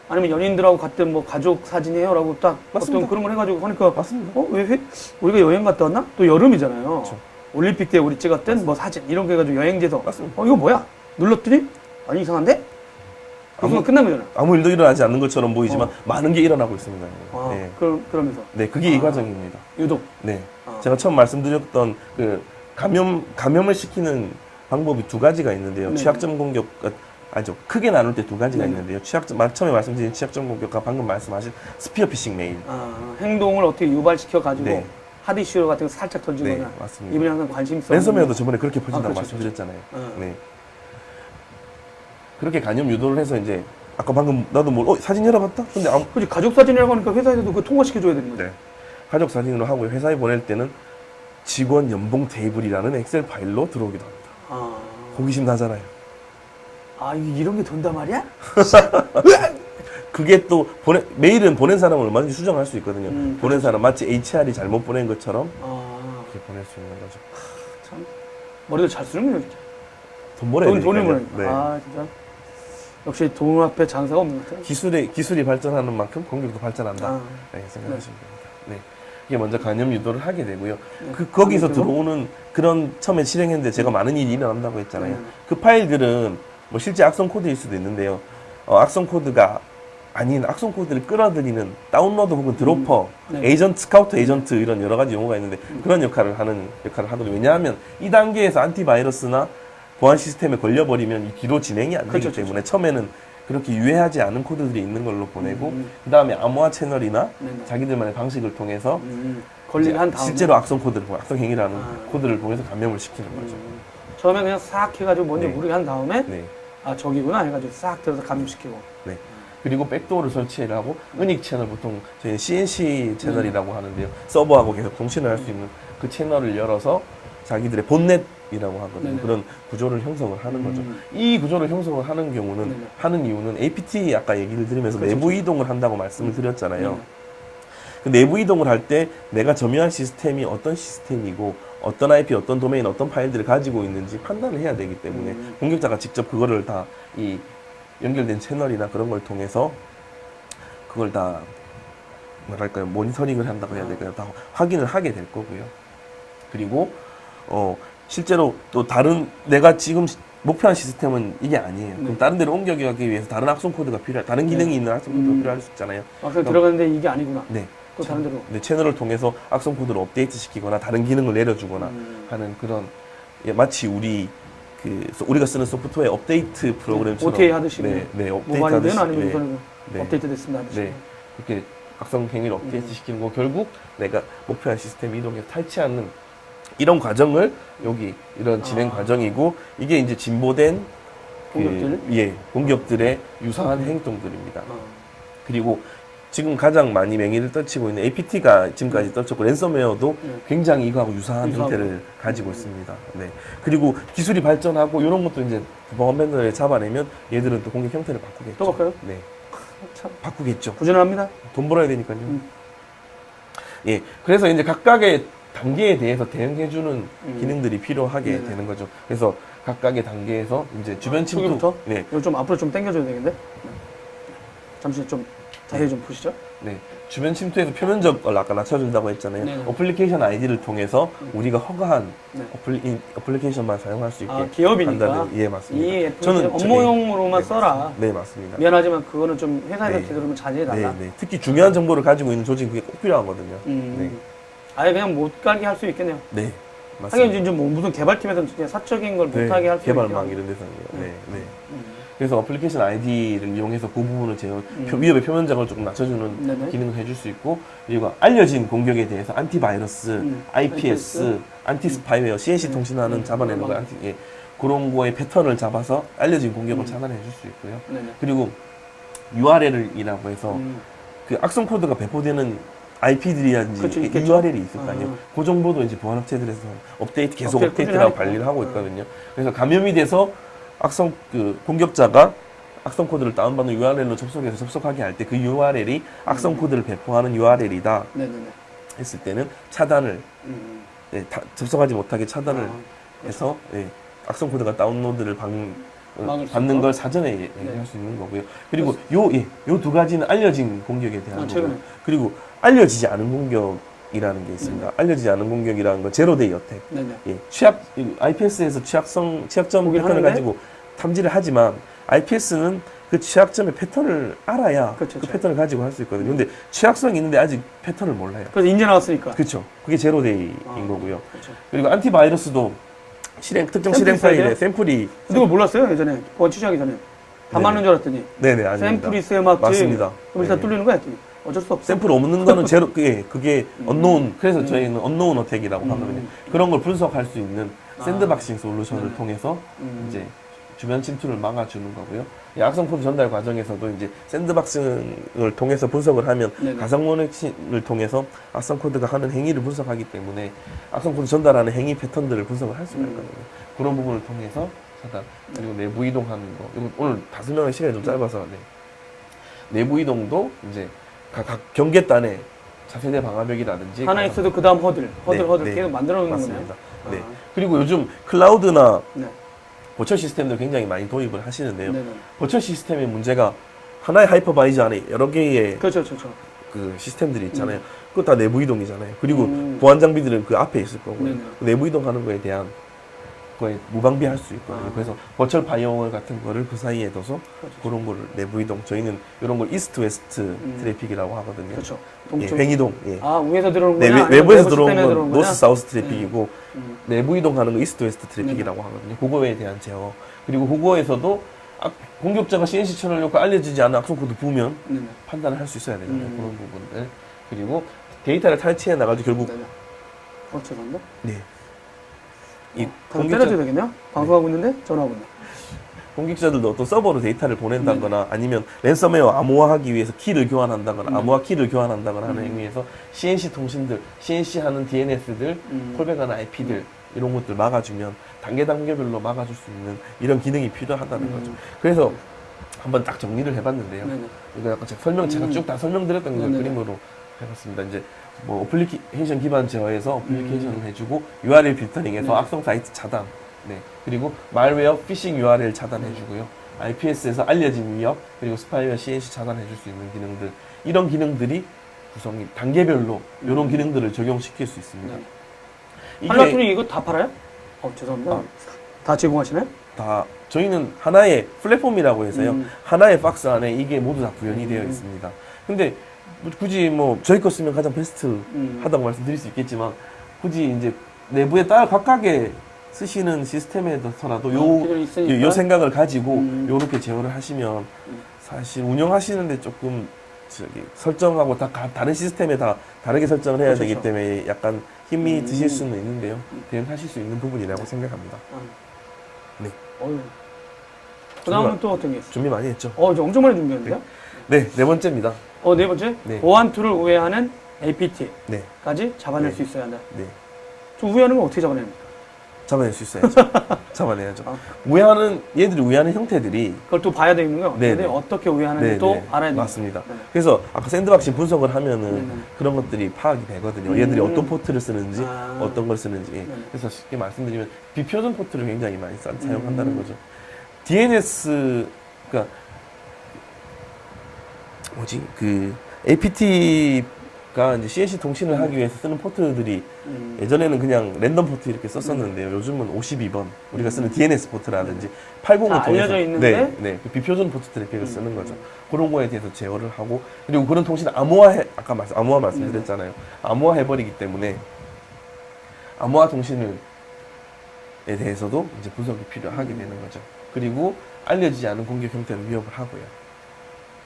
A: 아니면 연인들하고 갔던 뭐 가족 사진이에요라고 딱
B: 맞습니다.
A: 어떤 그런 걸 해가지고 하니까
B: 맞습니다.
A: 우리가 여행 갔다 왔나? 또 여름이잖아요.
B: 그쵸.
A: 올림픽 때 우리 찍었던 뭐 사진 이런 거 해가지고 여행지에서
B: 맞습니다.
A: 이거 뭐야? 눌렀더니 아니 이상한데? 그 순간 끝난 거잖아.
B: 아무 일도 일어나지 않는 것처럼 보이지만 많은 게 일어나고 있습니다. 네.
A: 그러면서
B: 네, 그게 이 과정입니다.
A: 유독.
B: 네. 제가 처음 말씀드렸던 그 감염을 시키는 방법이 2가지가 있는데요.
A: 네.
B: 취약점 공격, 크게 나눌 때 2가지가
A: 네.
B: 있는데요. 처음에 말씀드린 취약점 공격과 방금 말씀하신 스피어 피싱 메일.
A: 행동을 어떻게 유발시켜 가지고
B: 네.
A: 하드 이슈 같은 거 살짝 던지거나
B: 네, 맞습니다.
A: 이분이 항상 관심성.
B: 랜섬웨어도 저번에 그렇게 퍼진다고
A: 그렇죠,
B: 말씀드렸잖아요.
A: 그렇죠.
B: 네. 그렇게 감염 유도를 해서 이제 아까 방금 나도 사진 열어봤다? 근데
A: 그렇지 가족 사진이라고 하니까 회사에서도 그 통과시켜줘야 되는 거죠.
B: 네. 가족 사진으로 하고 회사에 보낼 때는 직원 연봉 테이블이라는 엑셀 파일로 들어오기도 합니다.
A: 아,
B: 호기심 나잖아요.
A: 이런 게 돈단 말이야?
B: 그게 또 메일은 보낸 사람을 얼마든지 수정할 수 있거든요. 보낸 사람 마치 HR이 잘못 보낸 것처럼 그렇게 보낼 수 있는 거죠.
A: 참 머리도 잘 쓰는군요, 진짜.
B: 돈 벌어야 되니까요.
A: 돈을 벌어야
B: 네.
A: 진짜. 역시 돈 앞에 장사가 없는 것 같아요.
B: 기술이 발전하는 만큼 공격도 발전한다. 네, 생각하시면 됩니다. 네. 이게 먼저 간염 유도를 하게 되고요. 거기서 들어오는 그런 처음에 실행했는데 제가 많은 일이 일어난다고 했잖아요. 그 파일들은 뭐 실제 악성 코드일 수도 있는데요. 악성 코드가 아닌 악성 코드를 끌어들이는 다운로드 혹은 드로퍼, 에이전트, 스카우트 에이전트 이런 여러 가지 용어가 있는데 그런 역할을 하거든요. 왜냐하면 이 단계에서 안티바이러스나 보안 시스템에 걸려버리면 이 뒤로 진행이 안 되기 때문에 처음에는 그렇게 유해하지 않은 코드들이 있는 걸로 보내고 그 다음에 암호화 채널이나 자기들만의 방식을 통해서
A: 걸리게 한 다음에
B: 실제로 악성 코드를 악성 행위라는 코드를 통해서 감염을 시키는 거죠.
A: 처음에 그냥 싹 해가지고 뭔지
B: 네.
A: 모르게 한 다음에
B: 네.
A: 저기구나 해가지고 싹 들어서 감염시키고.
B: 네. 그리고 백도어를 설치를 하고 은닉 채널 보통 저희 CNC 채널이라고 하는데요. 서버하고 계속 통신을 할 수 있는 그 채널을 열어서 자기들의 본넷이라고 하거든요. 그런 구조를 형성을 하는 거죠. 이 구조를 형성을 하는 경우는 하는 이유는 APT 아까 얘기를 드리면서 내부 이동을 한다고 말씀을 드렸잖아요. 그 내부 이동을 할 때 내가 점유한 시스템이 어떤 시스템이고 어떤 IP, 어떤 도메인, 어떤 파일들을 가지고 있는지 판단을 해야 되기 때문에 공격자가 직접 그거를 다 이 연결된 채널이나 그런 걸 통해서 그걸 다 뭐랄까요 모니터링을 한다고 해야 될까요? 다 확인을 하게 될 거고요. 그리고 실제로 또 다른 내가 지금 목표한 시스템은 이게 아니에요. 그럼 다른 데로 옮겨가기 위해서 다른 악성 코드가 다른 기능이 있는 악성 코드가 필요할 수 있잖아요.
A: 들어갔는데 이게 아니구나.
B: 네.
A: 또 다른 데로.
B: 네, 채널을 통해서 악성 코드를 업데이트 시키거나 다른 기능을 내려주거나 하는 그런 마치 우리가 쓰는 소프트웨어 업데이트 프로그램처럼
A: OTA 하듯이
B: 네, 업데이트
A: 모바일은
B: 하듯이
A: 아니면 우선은 업데이트 됐습니다 하듯이.
B: 네, 그렇게 악성 행위를 업데이트 시키는 거 결국 내가 목표한 시스템 이동해서 탈취하는 이런 과정을 여기 이런 진행 과정이고 이게 이제 진보된 공격들의 유사한 행동들입니다. 그리고 지금 가장 많이 맹위를 떨치고 있는 APT가 지금까지 떨쳤고 랜섬웨어도 굉장히 이거하고 유사한 형태를 가지고 있습니다. 네. 그리고 기술이 발전하고 이런 것도 이제 보안 밴더를 잡아내면 얘들은 또 공격 형태를 바꾸겠죠.
A: 또 바꿔요?
B: 네.
A: 참
B: 바꾸겠죠.
A: 부지런합니다.
B: 돈 벌어야 되니까요. 예. 그래서 이제 각각의 단계에 대해서 대응해주는 기능들이 필요하게 되는 거죠. 그래서 각각의 단계에서 이제 주변 침투.
A: 초기부터?
B: 네.
A: 이거 좀 앞으로 좀 당겨줘야 되겠는데? 잠시 좀 자세히 좀 보시죠.
B: 네. 주변 침투에서 표면적을 아까 낮춰준다고 했잖아요.
A: 네네.
B: 어플리케이션 아이디를 통해서 우리가 허가한 어플리케이션만 사용할 수 있게
A: 기업이니까
B: 한다는, 예, 맞습니다.
A: 이 애플리케이션 업무용으로만 써라.
B: 네, 맞습니다.
A: 미안하지만 그거는 좀 회사에서 되도록이면 자제해달라.
B: 네, 네. 특히 중요한 정보를 가지고 있는 조직은 그게 꼭 필요하거든요. 네.
A: 아예 그냥 못 가게 할 수 있겠네요.
B: 네,
A: 하긴
B: 맞습니다.
A: 이제 뭐 무슨 개발팀에서는 그냥 사적인 걸 못하게 할 수 있겠네요.
B: 개발망 이런 데서는요. 네, 네. 그래서 어플리케이션 아이디를 이용해서 그 부분을 위협의 표면적을 조금 낮춰주는 기능을 해줄 수 있고, 그리고 알려진 공격에 대해서 안티바이러스, IPS, 안티스파이웨어, CNC 통신하는 잡아내는 거, 그런 거의 패턴을 잡아서 알려진 공격을 차단해 줄 수 있고요. 그리고 URL이라고 해서 그 악성 코드가 배포되는 IP들이라든지 URL이 있을 거 아니에요. 그 정보도 이제 보안업체들에서 계속 업데이트라고 관리를 하고 있거든요. 그래서 감염이 돼서 공격자가 악성 코드를 다운받는 URL로 접속하게 할 때 그 URL이 악성 코드를 배포하는 URL이다 했을 때는 차단을 접속하지 못하게 차단을 해서 악성 코드가 다운로드를 받는 걸 사전에 얘기할 수 있는 거고요. 그리고 요 두 가지는 알려진 공격에 대한 거고요. 그리고 알려지지 않은 공격이라는 게 있습니다. 알려지지 않은 공격이라는 건 제로데이 어택. IPS에서 취약점 패턴을 가지고 탐지를 하지만 IPS는 그 취약점의 패턴을 알아야 그 패턴을 가지고 할 수 있거든요. 근데 취약성이 있는데 아직 패턴을 몰라요.
A: 그래서 인제 나왔으니까.
B: 그렇죠. 그게 제로데이인 거고요. 그리고 안티바이러스도 특정 실행 파일에 샘플이.
A: 그걸 몰랐어요 예전에 보안 취재하기 전에. 다 맞는 줄 알았더니.
B: 네네, 아닙니다.
A: 샘플이 있어야 맞지.
B: 맞습니다.
A: 그럼 일단 뚫리는 거야 했더니. 어쩔 수 없어.
B: 샘플 없는 거는 그게 언노운. 그래서 저희는 언노운 어택이라고 하거든요. 그런 걸 분석할 수 있는 샌드박싱 솔루션을 통해서 이제 주변 침투를 막아주는 거고요. 이 악성 코드 전달 과정에서도 이제 샌드박스를 통해서 분석을 하면
A: 네네.
B: 가상 모니터를 통해서 악성 코드가 하는 행위를 분석하기 때문에 악성 코드 전달하는 행위 패턴들을 분석을 할 수가 있거든요. 그런 부분을 통해서 차단, 그리고 내부 이동하는 거. 이거 오늘 다 설명할 시간이 좀 짧아서 네. 내부 이동도 이제 각 경계단의 차세대 방화벽이라든지
A: 하나 있어도 그 다음 허들
B: 네.
A: 계속 만들어 놓는 거네요.
B: 맞습니다. 네.
A: 아.
B: 그리고 요즘 클라우드나
A: 네.
B: 보철 시스템들 굉장히 많이 도입을 하시는데요.
A: 네네.
B: 보철 시스템의 문제가 하나의 하이퍼바이저 안에 여러 개의
A: 그렇죠.
B: 그 시스템들이 있잖아요. 그거 다 내부 이동이잖아요. 그리고
A: 음.
B: 보안 장비들은 그 앞에 있을 거고요.
A: 네네.
B: 그 내부 이동하는 거에 대한 거에 무방비할 수 있거든요.
A: 아.
B: 그래서 버철 바이오월 같은 거를 그 사이에 둬서
A: 그렇죠.
B: 그런 거를 내부 이동. 저희는 이런 걸 이스트 웨스트 트래픽이라고 하거든요.
A: 그렇죠.
B: 예,
A: 동쪽.
B: 횡이동. 예.
A: 아 위에서 들어오는
B: 네,
A: 거냐?
B: 외부에서
A: 아니면
B: 들어오는
A: 내부
B: 건
A: 시스템에
B: 노스 사우스 트래픽이고
A: 음.
B: 내부 이동하는 거 이스트 웨스트 트래픽이라고 하거든요. 그거에 대한 제어. 그리고 그거에서도 공격자가 CNC 쳐놓고 알려지지 않은 악성 코드 부으면
A: 네네.
B: 판단을 할 수 있어야 되잖아요.
A: 음.
B: 그런 부분들. 그리고 데이터를 탈취해 나가지고 결국
A: 네네. 죄송합니다.
B: 네. 이
A: 방금 때려도 되겠네요? 방송하고 있는데 전화하고 있네.
B: 공격자들도 어떤 서버로 데이터를 보낸다거나 아니면 랜섬웨어 암호화하기 위해서 키를 교환한다거나 암호화 키를 교환한다거나 하는 행위에서 CNC 통신들, CNC 하는 DNS들, 콜백하는 IP들 이런 것들 막아주면 단계별로 막아줄 수 있는 이런 기능이 필요하다는 거죠. 그래서 한번 딱 정리를 해봤는데요.
A: 네네.
B: 이거 약간 제가 쭉 다 설명드렸던 걸
A: 네네.
B: 그림으로 해봤습니다. 이제 뭐 어플리케이션 기반 제어에서 어플리케이션을 해주고 URL 필터링에서
A: 네.
B: 악성 사이트 차단, 네. 그리고 말웨어 피싱 URL 차단해주고요. IPS에서 알려진 위협, 그리고 스파이웨어 CNC 차단해줄 수 있는 기능들, 이런 기능들이 구성이 단계별로 이런 기능들을 적용시킬 수 있습니다.
A: 네. 한라툴이 이거 다 팔아요? 죄송합니다. 다 제공하시나요?
B: 다 저희는 하나의 플랫폼이라고 해서요. 하나의 박스 안에 이게 모두 다 구현이 되어 있습니다. 근데 굳이 뭐 저희 거 쓰면 가장 베스트 하다고 말씀드릴 수 있겠지만 굳이 이제 내부에 따라 각각의 쓰시는 시스템에서라도 요 생각을 가지고 요렇게 제어를 하시면 사실 운영하시는데 조금 설정하고 다 다른 시스템에 다 다르게 설정을 해야 되기 때문에 약간 힘이 드실 수는 있는데요. 대응하실 수 있는 부분이라고 생각합니다. 네.
A: 그 다음은 또 어떤 게 있어요?
B: 준비 많이 했죠?
A: 이제 엄청 많이 준비했는데요?
B: 네, 네 번째입니다.
A: 네 번째?
B: 네.
A: 보안 툴을 우회하는 APT까지
B: 네.
A: 잡아낼
B: 네.
A: 수 있어야 한다.
B: 네.
A: 저 우회하는 건 어떻게 잡아냅니까?
B: 잡아낼 수 있어야죠. 잡아내야죠. 얘들이 우회하는 형태들이
A: 그걸 또 봐야 되는 거요?
B: 네,
A: 얘들이
B: 네.
A: 어떻게 우회하는지
B: 네,
A: 또
B: 네.
A: 알아야 됩니다.
B: 맞습니다.
A: 네.
B: 그래서 아까 샌드박싱 분석을 하면은
A: 네.
B: 그런 것들이 파악이 되거든요. 얘들이 어떤 포트를 쓰는지, 어떤 걸 쓰는지.
A: 네.
B: 그래서 쉽게 말씀드리면 비표준 포트를 굉장히 많이 사용한다는 거죠. DNS, 그러니까 APT가 이제 CNC 통신을 하기 위해서 쓰는 포트들이 예전에는 그냥 랜덤 포트 이렇게 썼었는데요. 요즘은 52번 우리가 쓰는 DNS 포트라든지 80을
A: 다
B: 통해서
A: 알려져 있는데?
B: 네, 그 비표준 포트 트래픽을 쓰는 거죠. 그런 거에 대해서 제어를 하고 그리고 그런 통신을 아까 암호화 말씀드렸잖아요. 암호화 해버리기 때문에 암호화 통신에 대해서도 이제 분석이 필요하게 되는 거죠. 그리고 알려지지 않은 공격 형태는 위협을 하고요.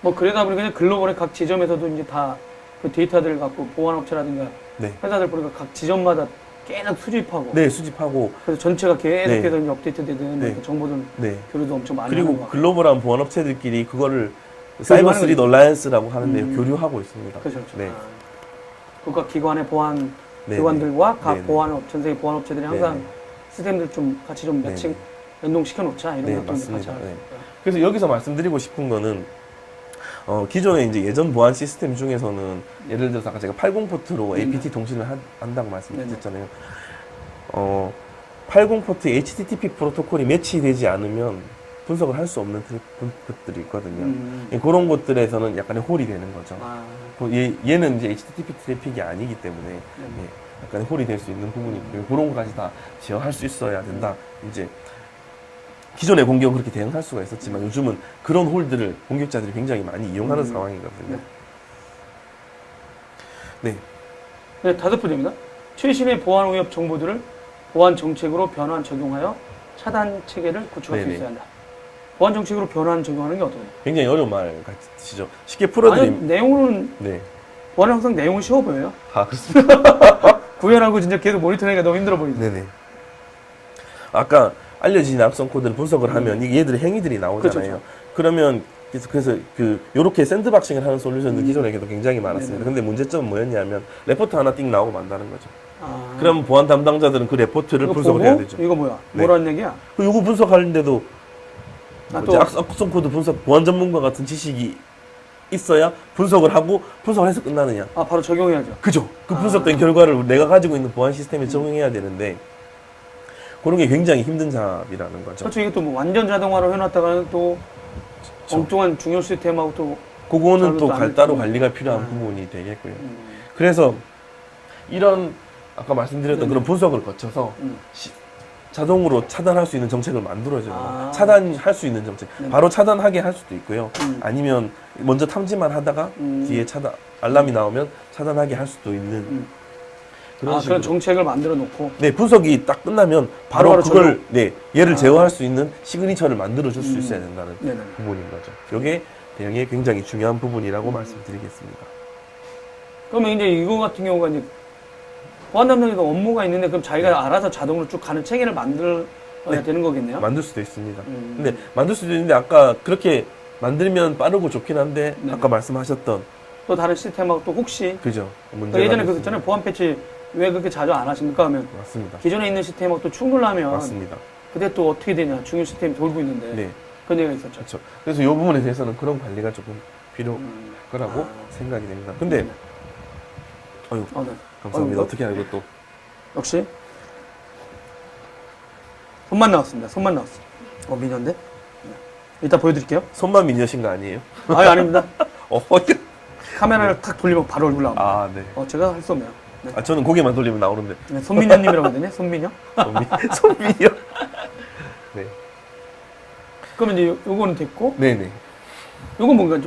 A: 뭐 그러다 보니까 글로벌의 각 지점에서도 이제 다 그 데이터들을 갖고 보안업체라든가
B: 네.
A: 회사들 보니까 각 지점마다 계속 수집하고
B: 네, 수집하고
A: 그래서 전체가 계속해서
B: 네.
A: 이제 업데이트되는
B: 네.
A: 정보들
B: 네.
A: 교류도 엄청 많이 하는
B: 그리고
A: 것 같고.
B: 글로벌한 보안업체들끼리 그거를 사이버 스트릿
A: 거죠.
B: 얼라이언스라고 하는데요. 교류하고 있습니다.
A: 그렇죠.
B: 네.
A: 국가 기관의 보안
B: 네,
A: 기관들과
B: 네.
A: 각
B: 네, 네.
A: 전 세계 보안업체들이 항상
B: 네.
A: 시스템들 좀 같이 좀
B: 네.
A: 매칭 연동시켜 놓자 이런
B: 네,
A: 것도 같이
B: 맞습니다.
A: 하고
B: 네.
A: 있고요.
B: 그래서 여기서 말씀드리고 싶은 거는 기존에 이제 예전 보안 시스템 중에서는 예를 들어서 아까 제가 80포트로 APT 통신을 한다고 말씀드렸잖아요. 80포트 HTTP 프로토콜이 매치되지 않으면 분석을 할 수 없는 것들이 있거든요. 그런 것들에서는 약간의 홀이 되는 거죠. 얘는 이제 HTTP 트래픽이 아니기 때문에 약간의 홀이 될 수 있는 부분이 있고요. 그런 것까지 다 제어할 수 있어야 된다. 이제 기존의 공격은 그렇게 대응할 수가 있었지만 요즘은 그런 홀들을 공격자들이 굉장히 많이 이용하는 상황이거든요. 네.
A: 네, 다섯 번째입니다. 최신의 보안 위협 정보들을 보안 정책으로 변환 적용하여 차단 체계를 구축할 수
B: 네네.
A: 있어야 한다. 보안 정책으로 변환 적용하는 게 어떠해요?
B: 굉장히 어려운 말 같으시죠? 쉽게 풀어드리면.
A: 내용은
B: 네.
A: 보안은 항상 내용은 쉬워 보여요.
B: 그렇습니다.
A: 구현하고 진짜 계속 모니터링하기가 너무 힘들어 보이죠.
B: 네네. 아까 알려진 악성 코드를 분석을 하면 이게 얘들의 행위들이 나오잖아요.
A: 그렇죠.
B: 그러면 그래서 요렇게 샌드박싱을 하는 솔루션은 기존에도 굉장히 많았습니다.
A: 네네.
B: 근데 문제점은 뭐였냐면 레포트 하나 띵 나오고 만다는 거죠.
A: 아.
B: 그럼 보안 담당자들은 그 레포트를
A: 이거
B: 분석을
A: 보고?
B: 해야 되죠.
A: 이거 뭐야?
B: 네.
A: 뭐라는 얘기야?
B: 요거 분석하는데도
A: 아,
B: 뭐지?
A: 또
B: 악성 코드 분석, 보안 전문가 같은 지식이 있어야 분석을 하고 분석을 해서 끝나느냐.
A: 바로 적용해야죠.
B: 그죠? 그 분석된 결과를 내가 가지고 있는 보안 시스템에 적용해야 되는데 그런 게 굉장히 힘든 작업이라는 거죠.
A: 그렇죠. 이게 또 뭐 완전 자동화로 해놨다가는 또 엉뚱한 중요 시스템하고 또
B: 그거는 또
A: 잘못도 안
B: 따로
A: 했죠.
B: 관리가 필요한 부분이 되겠고요.
A: 음.
B: 그래서 이런 아까 말씀드렸던
A: 네네.
B: 그런 분석을 거쳐서
A: 음.
B: 자동으로 차단할 수 있는 정책을 만들어줘요.
A: 아.
B: 차단할 수 있는 정책.
A: 네.
B: 바로 차단하게 할 수도 있고요.
A: 음.
B: 아니면 먼저 탐지만 하다가 뒤에 알람이 나오면 차단하게 할 수도 있는 그런 식으로.
A: 그런 정책을 만들어 놓고
B: 네, 분석이 딱 끝나면 바로
A: 바로바로
B: 그걸
A: 적용.
B: 네, 얘를 제어할 수 있는 시그니처를 만들어 줄 수
A: 음.
B: 있어야 된다는
A: 네네.
B: 부분인 거죠. 이게 대응의 굉장히 중요한 부분이라고 말씀드리겠습니다.
A: 그러면 이제 이거 같은 경우가 이제 보안 담당자도 업무가 있는데 그럼 자기가
B: 네.
A: 알아서 자동으로 쭉 가는 체계를 만들어야
B: 네.
A: 되는 거겠네요.
B: 만들 수도 있습니다.
A: 음.
B: 근데 만들 수도 있는데 아까 그렇게 만들면 빠르고 좋긴 한데
A: 네.
B: 아까 말씀하셨던
A: 또 다른 시스템하고 또 혹시
B: 그죠 문제가
A: 그러니까 예전에
B: 됐습니다.
A: 그랬잖아요. 보안 패치 왜 그렇게 자주 안 하십니까 하면
B: 맞습니다.
A: 기존에 있는 시스템하고 또 충돌하면
B: 맞습니다.
A: 그때 또 어떻게 되냐 중요 시스템이 돌고 있는데
B: 네,
A: 그런 얘기가 있었죠.
B: 그렇죠. 그래서 이 부분에 대해서는 그런 관리가 조금 필요할
A: 음.
B: 거라고
A: 아.
B: 생각이 됩니다. 근데
A: 네.
B: 어유
A: 네.
B: 감사합니다.
A: 어이구.
B: 어떻게 알고 또
A: 역시 손만 나왔습니다. 손만 나왔어. 미녀인데? 네. 이따 보여드릴게요.
B: 손만 미녀신 거 아니에요?
A: 아닙니다.
B: 어,
A: 카메라를 탁 돌리면 바로 얼굴 나옵니다.
B: 아, 네.
A: 제가 할 수 없네요. 네.
B: 저는 고개만 돌리면 나오는데.
A: 네, 손미녀님이라고 하더니 손미녀?
B: 손미녀. 네.
A: 그러면 이제 요거는 됐고
B: 네네.
A: 요건 뭔가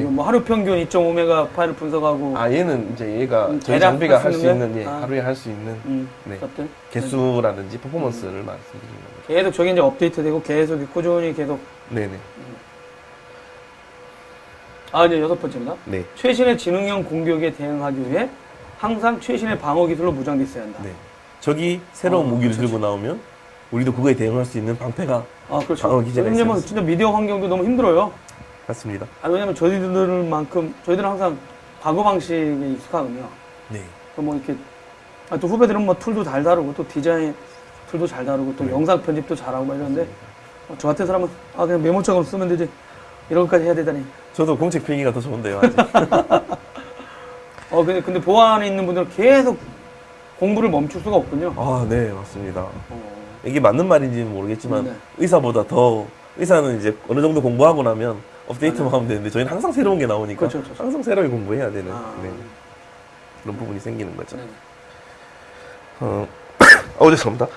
A: 뭐 하루 평균 2.5메가 파일을 분석하고
B: 얘는 이제 얘가 저희
A: 대략
B: 장비가
A: 할
B: 할
A: 수
B: 수
A: 있는
B: 있는,
A: 거야?
B: 하루에 할 수 있는 네.
A: 어떤
B: 개수라든지 퍼포먼스를 말씀드리는 거죠.
A: 계속 저게 이제 업데이트되고 계속 꾸준히 계속
B: 네네.
A: 이제 6번째입니다.
B: 네.
A: 최신의 지능형 공격에 대응하기 위해 항상 최신의 방어 기술로 무장돼 있어야 한다.
B: 네. 적이 새로운 무기를 들고 나오면 우리도 그거에 대응할 수 있는 방패가
A: 그렇죠.
B: 방어 기제가
A: 왜냐면
B: 있어요.
A: 진짜 미디어 환경도 너무 힘들어요.
B: 맞습니다.
A: 왜냐면 저희들은 항상 과거 방식에 익숙하거든요.
B: 네.
A: 뭐 이렇게 또 후배들은 뭐 툴도 잘 다루고 또 디자인 툴도 잘 다루고 또 영상 편집도 잘하고 막 이러는데 저 같은 사람은 그냥 메모장으로 쓰면 되지 이런 것까지 해야 되다니.
B: 저도 공책 필기가 더 좋은데요, 아직.
A: 근데 보안에 있는 분들은 계속 공부를 멈출 수가 없군요.
B: 네, 맞습니다. 이게 맞는 말인지는 모르겠지만
A: 네.
B: 의사는 이제 어느 정도 공부하고 나면 업데이트만 하면 되는데 저희는 항상 새로운 게 나오니까
A: 그렇죠.
B: 항상 새로이 공부해야 되는
A: 네.
B: 그런 부분이 생기는 거죠.
A: 네네.
B: 죄송합니다.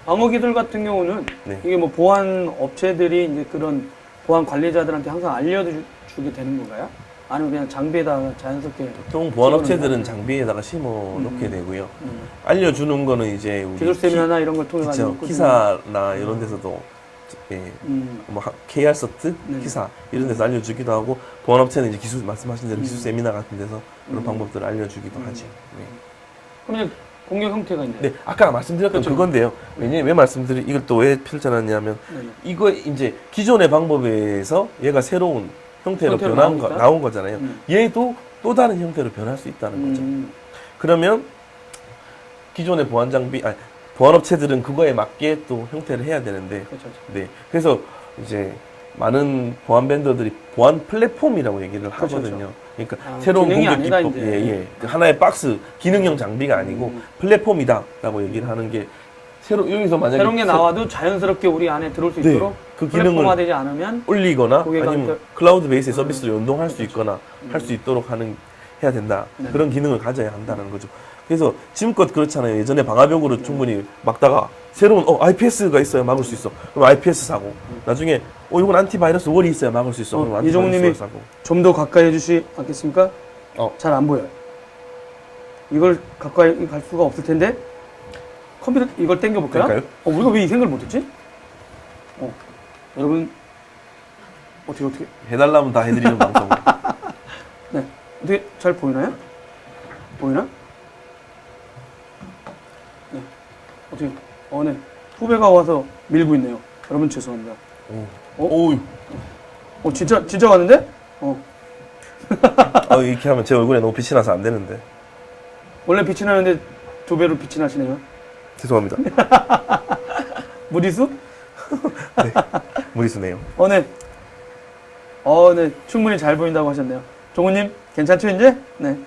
A: 방어 기술 같은 경우는
B: 네.
A: 이게 뭐 보안 업체들이 이제 그런 보안 관리자들한테 항상 알려주게 되는 건가요? 아니면 그냥 장비에다가 자연스럽게
B: 보통 보안업체들은
A: 찍어놓는
B: 장비에다가 심어 놓게 되고요.
A: 음.
B: 알려주는 거는 이제 우리
A: 기술 세미나나 이런 걸 통해
B: 그쵸.
A: 가지고
B: 기사나 이런 데서도 뭐 KR 서트,
A: 네.
B: 기사 이런 데서 알려주기도 하고 보안업체는 이제 기술 말씀하신 대로 기술 세미나 같은 데서 그런
A: 음.
B: 방법들을 알려주기도 하죠. 네.
A: 그러면 공격 형태가 있네요.
B: 네, 아까 말씀드렸던
A: 그렇죠.
B: 그건데요. 왜냐면 이걸 또 왜 펼쳐놨냐면
A: 네네.
B: 이거 이제 기존의 방법에서 얘가 새로운 형태로 나온 거잖아요. 얘도 또 다른 형태로 변할 수 있다는 거죠. 그러면 기존의 보안업체들은 그거에 맞게 또 형태를 해야 되는데,
A: 그렇죠.
B: 네. 그래서 이제 많은 보안 벤더들이 보안 플랫폼이라고 얘기를
A: 그렇죠,
B: 하거든요. 그러니까
A: 아,
B: 새로운
A: 기능이
B: 공격
A: 아니다,
B: 기법,
A: 이제.
B: 그 하나의 박스, 기능형 장비가 아니고 플랫폼이다라고 얘기를 하는 게 여기서 만약에
A: 새로운 게 나와도 자연스럽게 우리 안에 들어올 수
B: 네,
A: 있도록
B: 그 기능을
A: 플랫폼화되지 않으면
B: 올리거나
A: 고객한테-
B: 아니면 클라우드 베이스의 서비스를 연동할 수 있거나 할 수 있도록 해야 된다.
A: 네.
B: 그런 기능을 가져야 한다는 거죠. 그래서 지금껏 그렇잖아요. 예전에 방화벽으로 충분히 막다가 새로운 IPS가 있어야 막을 수 있어. 그럼 IPS 사고 나중에 이건 안티바이러스 월이 있어야 막을 수 있어. 그럼
A: 이종우님이
B: 안티바이러스 월 사고.
A: 좀 더 가까이 해주시겠습니까? 잘 안 보여요. 이걸 가까이 갈 수가 없을 텐데 컴퓨터 이걸 당겨볼까요?
B: 될까요?
A: 우리가 왜 이 생각을 못했지? 여러분 어떻게
B: 해달라면 다 해드리는 방송.
A: 네 어떻게 잘 보이나요? 보이나? 네 어떻게, 네. 후배가 와서 밀고 있네요. 여러분 죄송합니다.
B: 오.
A: 진짜 왔는데?
B: 이렇게 하면 제 얼굴에 너무 빛이 나서 안 되는데.
A: 원래 빛이 나는데 2배로 빛이 나시네요.
B: 죄송합니다.
A: 무리수?
B: 네. 무리수네요.
A: 네. 네. 충분히 잘 보인다고 하셨네요. 종우님, 괜찮죠, 이제? 네.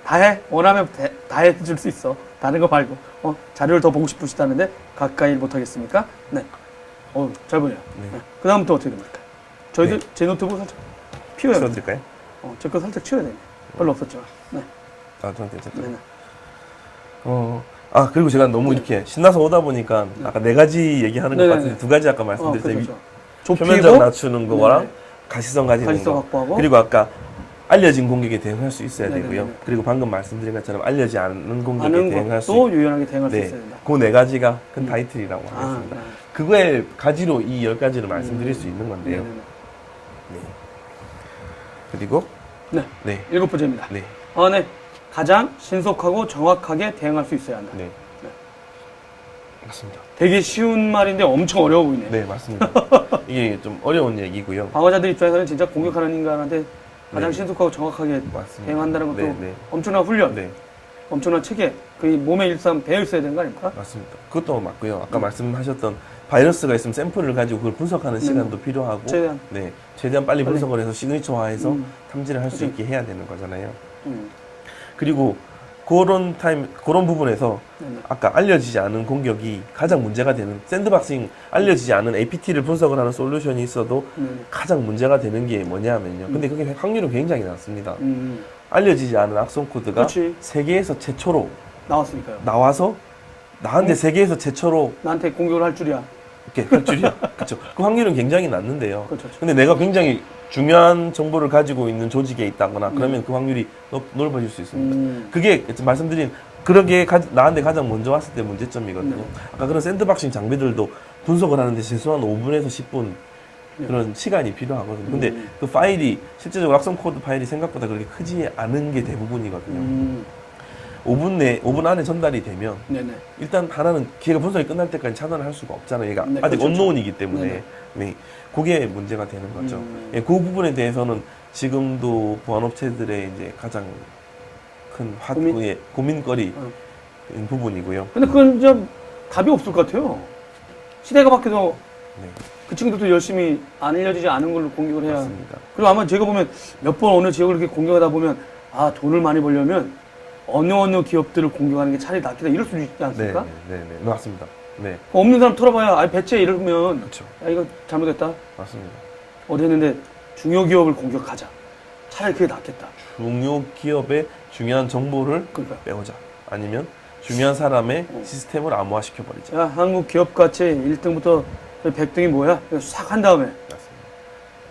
A: 다 해. 원하면 다 해줄 수 있어. 다른 거 말고. 자료를 더 보고 싶으시다는데, 가까이 못하겠습니까? 네. 잘 보여요. 네. 그 다음부터 어떻게 됩니까? 저희들, 제 노트북 살짝 피워야 돼요.
B: 치워드릴까요?
A: 제 거 살짝 치워야 되네. 별로 없었죠. 네.
B: 저는 괜찮다.
A: 네네.
B: 그리고 제가 너무 이렇게 신나서 오다 보니까 아까 4가지 얘기하는 것
A: 네네네.
B: 같은데 2가지 아까 말씀드렸잖아요.
A: 그렇죠.
B: 표면적
A: 좁히고,
B: 낮추는 거랑
A: 네네.
B: 가시성 가지는
A: 가시성
B: 거.
A: 확보하고.
B: 그리고 아까 알려진 공격에 대응할 수 있어야
A: 네네네.
B: 되고요. 그리고 방금 말씀드린 것처럼 알려지 않는 공격에
A: 아는
B: 대응할 수
A: 것도 유연하게 대응할 수
B: 네.
A: 있어야 된다.
B: 그 4가지가 큰 타이틀이라고 하겠습니다.
A: 네.
B: 그거의 가지로 이 10가지를 말씀드릴 수 있는 건데요.
A: 네네네.
B: 네. 그리고
A: 네.
B: 네.
A: 7번째입니다.
B: 네.
A: 네. 가장 신속하고 정확하게 대응할 수 있어야 한다.
B: 네. 맞습니다.
A: 되게 쉬운 말인데 엄청 어려워 보이네.
B: 네, 맞습니다. 이게 좀 어려운 얘기고요.
A: 방어자들 입장에서는 진짜 공격하는 인간한테 가장
B: 네.
A: 신속하고 정확하게
B: 맞습니다.
A: 대응한다는 것도
B: 네, 네.
A: 엄청난 훈련,
B: 네,
A: 엄청난 체계, 그 몸의 일상 배어 있어야 되는 거 아닙니까?
B: 맞습니다. 그것도 맞고요. 아까 말씀하셨던 바이러스가 있으면 샘플을 가지고 그걸 분석하는 시간도 필요하고 최대한 빨리 분석을 해서 시그니처화해서 탐지를 할 수 있게 해야 되는 거잖아요. 그리고 그런 부분에서
A: 네네.
B: 아까 알려지지 않은 공격이 가장 문제가 되는 샌드박싱 알려지지 않은 APT를 분석을 하는 솔루션이 있어도 가장 문제가 되는 게 뭐냐면요. 근데 그게 확률은 굉장히 낮습니다. 알려지지 않은 악성 코드가
A: 그렇지.
B: 세계에서 최초로
A: 나왔으니까요.
B: 나와서 나한테 세계에서 최초로
A: 나한테 공격을 할 줄이야.
B: 이렇게 할 줄이야. 그렇죠. 그 확률은 굉장히 낮는데요.
A: 그렇죠.
B: 근데 내가 굉장히 중요한 정보를 가지고 있는 조직에 있다거나 그러면 그 확률이 넓어질 수 있습니다. 그게 말씀드린 그러게 나한테 가장 먼저 왔을 때 문제점이거든요. 아까 그런 샌드박싱 장비들도 분석을 하는데 최소한 5분에서 10분 그런 시간이 필요하거든요. 근데 그 파일이 실제적으로 악성 코드 파일이 생각보다 그렇게 크지 않은 게 대부분이거든요. 5분 안에 전달이 되면
A: 네네.
B: 일단 하나는 걔가 분석이 끝날 때까지 차단을 할 수가 없잖아요. 얘가
A: 네,
B: 아직
A: 그렇죠.
B: 언노운이기 때문에
A: 네네.
B: 네, 그게 문제가 되는 거죠. 예, 그 부분에 대해서는 지금도 보안업체들의 이제 가장 큰 고민거리인 부분이고요.
A: 근데 그건 좀 답이 없을 것 같아요. 시대가 바뀌어서
B: 네,
A: 그 친구들도 열심히 안 알려지지 않은 걸로 공격을 해야.
B: 맞습니다.
A: 그리고 아마 제가 보면 몇 번 어느 지역을 이렇게 공격하다 보면 돈을 많이 벌려면 어느 기업들을 공격하는 게 차라리 낫겠다 이럴 수도 있지 않습니까?
B: 네, 맞습니다. 네,
A: 없는 사람 털어봐야 배째 이러면
B: 그렇죠.
A: 야 이거 잘못했다
B: 맞습니다.
A: 어디 했는데 중요 기업을 공격하자 차라리 그게 낫겠다.
B: 중요 기업의 중요한 정보를
A: 그러니까
B: 빼오자. 아니면 중요한 사람의 시스템을 암호화시켜 버리자.
A: 야 한국 기업 가치 1등부터 100등이 뭐야? 싹 한 다음에
B: 맞습니다.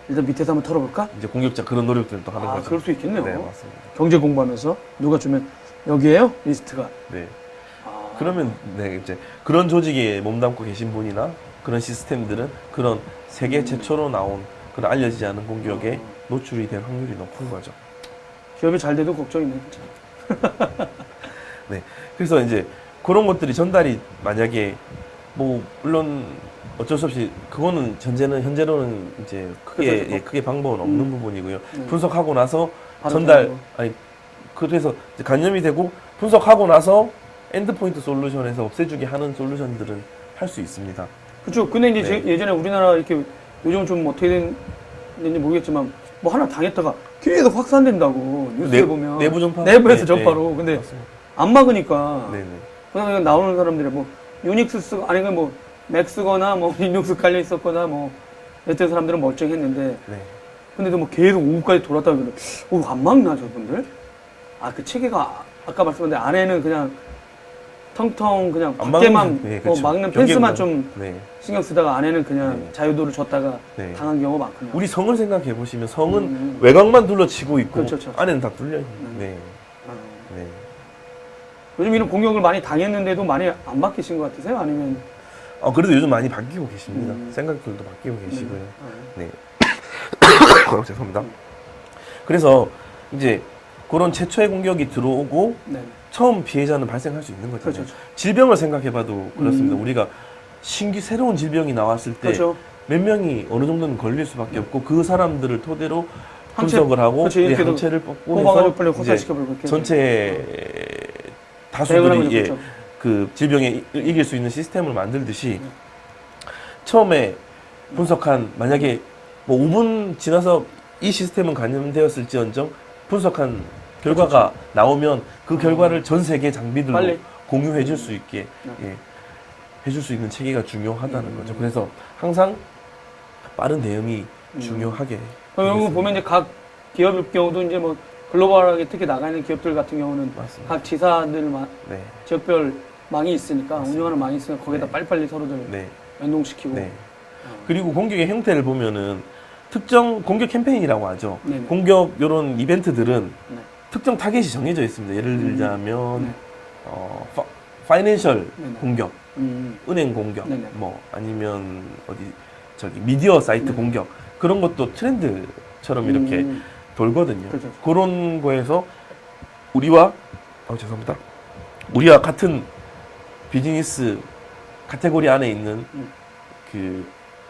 A: 일단 밑에서 한번 털어볼까?
B: 이제 공격자 그런 노력들을 또 하는 거죠.
A: 그럴 수 있겠네요.
B: 네, 맞습니다.
A: 경제 공부하면서 누가 주면 여기에요 리스트가.
B: 네. 그러면 네 이제 그런 조직에 몸담고 계신 분이나 그런 시스템들은 그런 세계 최초로 나온 그런 알려지지 않은 공격에 노출이 될 확률이 높은 거죠.
A: 기업이 잘 돼도 걱정이네 진짜.
B: 네. 그래서 이제 그런 것들이 전달이 만약에 뭐 물론 어쩔 수 없이 그거는 현재로는 이제 크게 방법은 없는 부분이고요. 분석하고 나서 전달 그래서 이제 간염이 되고 분석하고 나서 엔드포인트 솔루션에서 없애주게 하는 솔루션들은 할 수 있습니다.
A: 그렇죠. 근데 이제
B: 네.
A: 예전에 우리나라 이렇게 요즘은 좀 어떻게 됐는지 모르겠지만 뭐 하나 당했다가 계속 확산된다고 뉴스에 보면
B: 내부 전파
A: 내부에서 전파로. 근데
B: 맞습니다.
A: 안 막으니까
B: 네네.
A: 그냥 나오는 사람들이 뭐 유닉스 쓰고 아니 뭐 맥쓰거나 뭐 리눅스 깔려 있었거나 뭐 했던 사람들은 멀쩡했는데
B: 네.
A: 근데도 뭐 계속 오후까지 돌았다가 그러면 안 막나 저분들? 그 체계가 아까 말씀드린 안에는 그냥 텅텅 그냥
B: 안
A: 밖에만
B: 막는, 네, 그렇죠.
A: 막는 펜스만 좀
B: 네.
A: 신경 쓰다가 안에는 그냥
B: 네.
A: 자유도를 줬다가
B: 네.
A: 당한 경우가 많군요.
B: 우리 성을 생각해 보시면 성은 외곽만 둘러치고 있고
A: 그렇죠, 그렇죠.
B: 안에는 다 뚫려 있는. 네.
A: 아,
B: 네.
A: 요즘 이런 공격을 많이 당했는데도 많이 안 바뀌신 것 같으세요? 아니면
B: 그래도 요즘 많이 바뀌고 계십니다. 생각들도 바뀌고 계시고요. 네. 죄송합니다. 그래서 이제 그런 최초의 공격이 들어오고
A: 네.
B: 처음 피해자는 발생할 수 있는 거잖아요.
A: 그렇죠.
B: 질병을 생각해봐도 그렇습니다. 우리가 새로운 질병이 나왔을 때 몇
A: 그렇죠.
B: 명이 어느 정도는 걸릴 수밖에 없고 그 사람들을 토대로
A: 항체,
B: 분석을 하고
A: 그렇죠.
B: 예,
A: 이렇게도
B: 항체를 뽑고
A: 뽑아가지고
B: 해서
A: 빨리
B: 이제
A: 호사시켜버리고 이렇게
B: 전체
A: 대응을
B: 다수들이
A: 하면
B: 예,
A: 그렇죠.
B: 그 질병에 이길 수 있는 시스템을 만들듯이 처음에 분석한 만약에 뭐 5분 지나서 이 시스템은 감염되었을지언정 분석한 결과가 나오면 그 결과를 전 세계 장비들로
A: 빨리.
B: 공유해 줄 수 있게 예, 해줄 수 있는 체계가 중요하다는 거죠. 그래서 항상 빠른 대응이 중요하게
A: 이런 거 보면 이제 각 기업의 경우도 이제 뭐 글로벌하게 특히 나가 있는 기업들 같은 경우는
B: 맞습니다.
A: 각 지사들
B: 네,
A: 지역별 망이 있으니까
B: 맞습니다.
A: 운영하는 망이 있으니까 거기다
B: 네.
A: 빨리빨리 서로들
B: 네,
A: 연동시키고
B: 네. 그리고 공격의 형태를 보면은 특정 공격 캠페인이라고 하죠.
A: 네네.
B: 공격 이런 이벤트들은
A: 네.
B: 특정 타겟이 정해져 있습니다. 예를 들자면
A: 네.
B: 파이낸셜
A: 네네.
B: 공격, 은행 공격,
A: 네네.
B: 뭐 아니면 어디 저기 미디어 사이트
A: 네네.
B: 공격 그런 것도 트렌드처럼 이렇게 돌거든요.
A: 그렇죠.
B: 그런 거에서 우리와 죄송합니다. 우리와 같은 비즈니스 카테고리 안에 있는 그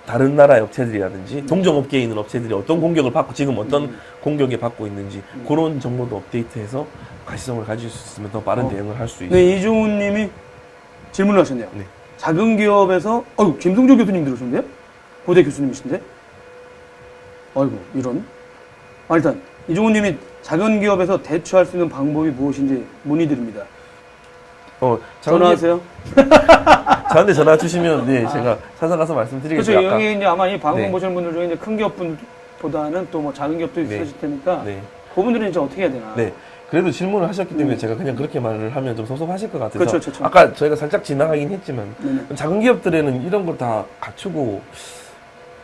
B: 다른 나라의 업체들이라든지 동종업계에 있는 업체들이 어떤 공격을 받고 지금 어떤 공격에 받고 있는지 그런 정보도 업데이트해서 가시성을 가질 수 있으면 더 빠른 대응을 할 수 있어요.
A: 네, 이종훈 님이 질문을 하셨네요.
B: 네.
A: 작은 기업에서, 김성조 교수님 들으셨는데요? 고대 교수님이신데? 아이고, 이런. 일단, 이종훈 님이 작은 기업에서 대처할 수 있는 방법이 무엇인지 문의드립니다. 전화하세요.
B: 저한테 전화 주시면 네, 제가 찾아가서 말씀드리겠습니다.
A: 그렇죠. 여기 이제 아마 이 방송
B: 네.
A: 보시는 분들 중에 이제 큰 기업분보다는 또 뭐 작은 기업도
B: 네.
A: 있으실 테니까
B: 네.
A: 그분들은 이제 어떻게 해야 되나.
B: 네. 그래도 질문을 하셨기 때문에 제가 그냥 그렇게 말을 하면 좀 섭섭하실 것 같아서
A: 그렇죠, 그렇죠.
B: 아까 저희가 살짝 지나가긴 했지만
A: 네네.
B: 작은 기업들에는 이런 걸 다 갖추고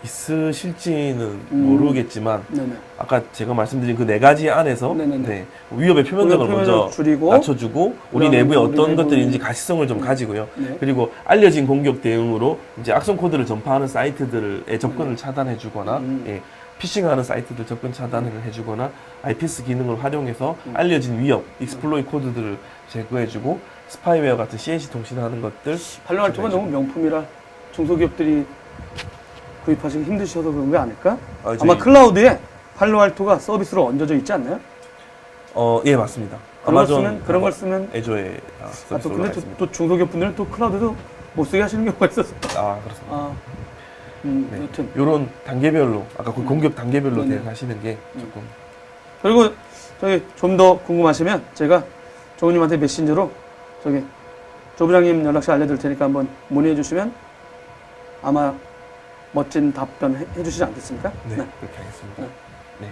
B: 있으실지는 모르겠지만
A: 네네.
B: 아까 제가 말씀드린 그 네 가지 안에서
A: 네네네.
B: 네, 위협의 표면적을
A: 위협
B: 먼저
A: 표면을 줄이고,
B: 낮춰주고 우리
A: 그다음에
B: 내부에
A: 우리
B: 어떤
A: 내부에
B: 것들인지 가시성을 좀 가지고요.
A: 네.
B: 그리고 알려진 공격 대응으로 이제 악성 코드를 전파하는 사이트들의 접근을 차단해주거나 예, 피싱하는 사이트들 접근 차단을 해주거나 IPS 기능을 활용해서 알려진 위협, 익스플로이 코드들을 제거해주고 스파이웨어 같은 CNC 통신하는 것들
A: 팔로알토가 너무 명품이라 중소기업들이 구입하시기 힘드셔서 그런 게 아닐까?
B: 저희-
A: 아마 클라우드에 팔로알토가 서비스로 얹어져 있지 않나요?
B: 예 맞습니다.
A: 그런 걸 쓰면
B: 애조에
A: 또
B: 서비스
A: 근데
B: 올라가
A: 또,
B: 있습니다.
A: 또 중소기업분들은 또 클라우드도 못 쓰게 하시는 경우가 있어서
B: 그렇습니다. 네.
A: 여튼
B: 요런 단계별로 아까 그 공격 단계별로
A: 네네.
B: 대응하시는 게 조금
A: 그리고 저기 좀 더 궁금하시면 제가 조우님한테 메신저로 저기 조 부장님 연락처 알려드릴 테니까 한번 문의해 주시면 아마 멋진 답변 해주시지 않겠습니까?
B: 네, 그렇게 하겠습니다. 네.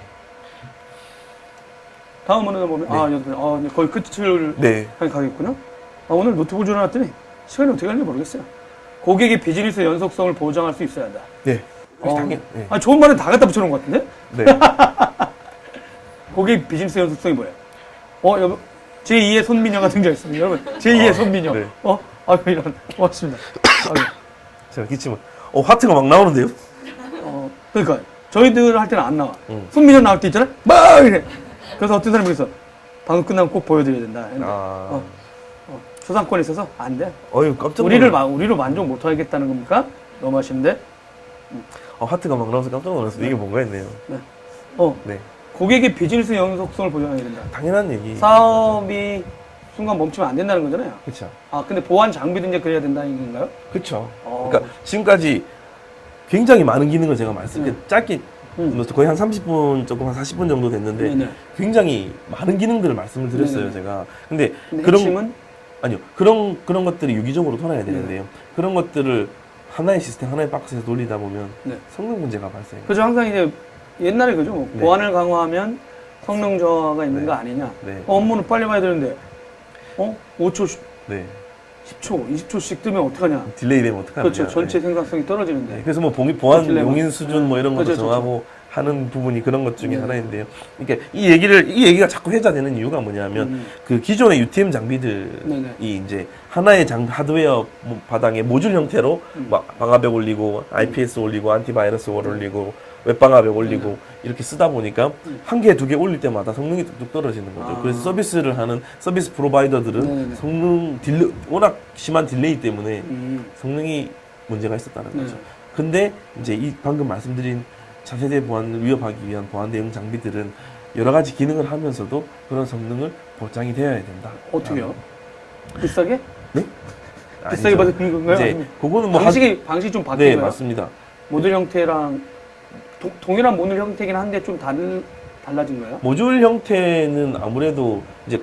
A: 다음으로 보면
B: 네.
A: 거의 끝을
B: 네.
A: 가겠군요. 오늘 노트북 줄여놨더니 시간이 어떻게 가는지 모르겠어요. 고객의 비즈니스 연속성을 보장할 수 있어야 한다.
B: 네. 당연. 네.
A: 좋은 말은 다 갖다 붙여놓은 것 같은데?
B: 네.
A: 고객 비즈니스 연속성이 뭐예요? 여러분, 제2의 손민영가 등장했습니다. 여러분, 제2의 손민영.
B: 네.
A: 이런. 고맙습니다.
B: 제가 기침을 하트가 막 나오는데요.
A: 그러니까, 저희들 할 때는 안 나와. 손민영 나올 때 있잖아요? 막 이래. 그래서 어떤 사람이 그래서 방금 끝나면 꼭 보여드려야 된다. 초상권에 있어서 안 돼.
B: 깜짝
A: 우리로 만족 못 하겠다는 겁니까? 너무 하시는데.
B: 하트가 막 나와서 깜짝 놀랐어요. 이게 뭔가 했네요.
A: 네.
B: 네.
A: 고객의 비즈니스 연속성을 보장해야 된다.
B: 당연한 얘기.
A: 사업이 순간 멈추면 안 된다는 거잖아요.
B: 그렇죠.
A: 근데 보안 장비도 이제 그래야 된다는 건가요?
B: 그렇죠. 그러니까 지금까지 굉장히 많은 기능을 제가 짧게 거의 한 30분 조금 한 40분 정도 됐는데
A: 네네.
B: 굉장히 많은 기능들을 말씀을 드렸어요.
A: 네네.
B: 제가. 근데
A: 핵심은
B: 아니요. 그런 것들이 유기적으로 돌아야 되는데요. 그런 것들을 하나의 시스템, 하나의 박스에서 돌리다 보면
A: 네.
B: 성능 문제가 발생해요.
A: 그죠. 항상 이제 옛날에 그죠.
B: 네.
A: 보안을 강화하면 성능 저하가 있는
B: 네.
A: 거 아니냐.
B: 네.
A: 업무는 빨리 가야 되는데 5초,
B: 네.
A: 10초, 20초씩 뜨면 어떡하냐.
B: 딜레이 되면 어떡하냐.
A: 그렇죠. 전체 생산성이 떨어지는데.
B: 네. 그래서 뭐 보안
A: 딜레마.
B: 용인 수준 뭐 이런 것도
A: 그렇죠,
B: 정하고 하는 부분이 그런 것 중에 하나인데요. 그러니까 이 얘기가 자꾸 회자되는 이유가 뭐냐면 그 기존의 UTM 장비들이 이제 하나의 하드웨어 바닥에 모듈 형태로 막 방화벽 올리고 IPS 올리고 안티바이러스 월 올리고 웹방화벽 올리고 이렇게 쓰다 보니까 한 개, 두 개 올릴 때마다 성능이 뚝뚝 떨어지는 거죠. 그래서 서비스를 하는 서비스 프로바이더들은 성능 워낙 심한 딜레이 때문에 성능이 문제가 있었다는 거죠. 근데 이제 이 방금 말씀드린 차세대 보안을 위협하기 위한 보안 대응 장비들은 여러 가지 기능을 하면서도 그런 성능을 보장이 되어야 된다.
A: 어떻게요? 비싸게?
B: 네?
A: 비싸게 받는 건가요?
B: 이제 그거는 뭐
A: 방식이 좀 바뀌어요.
B: 네, 맞습니다.
A: 모듈 형태랑 동일한 모듈 형태긴 한데 좀 달라진 거예요?
B: 모듈 형태는 아무래도 이제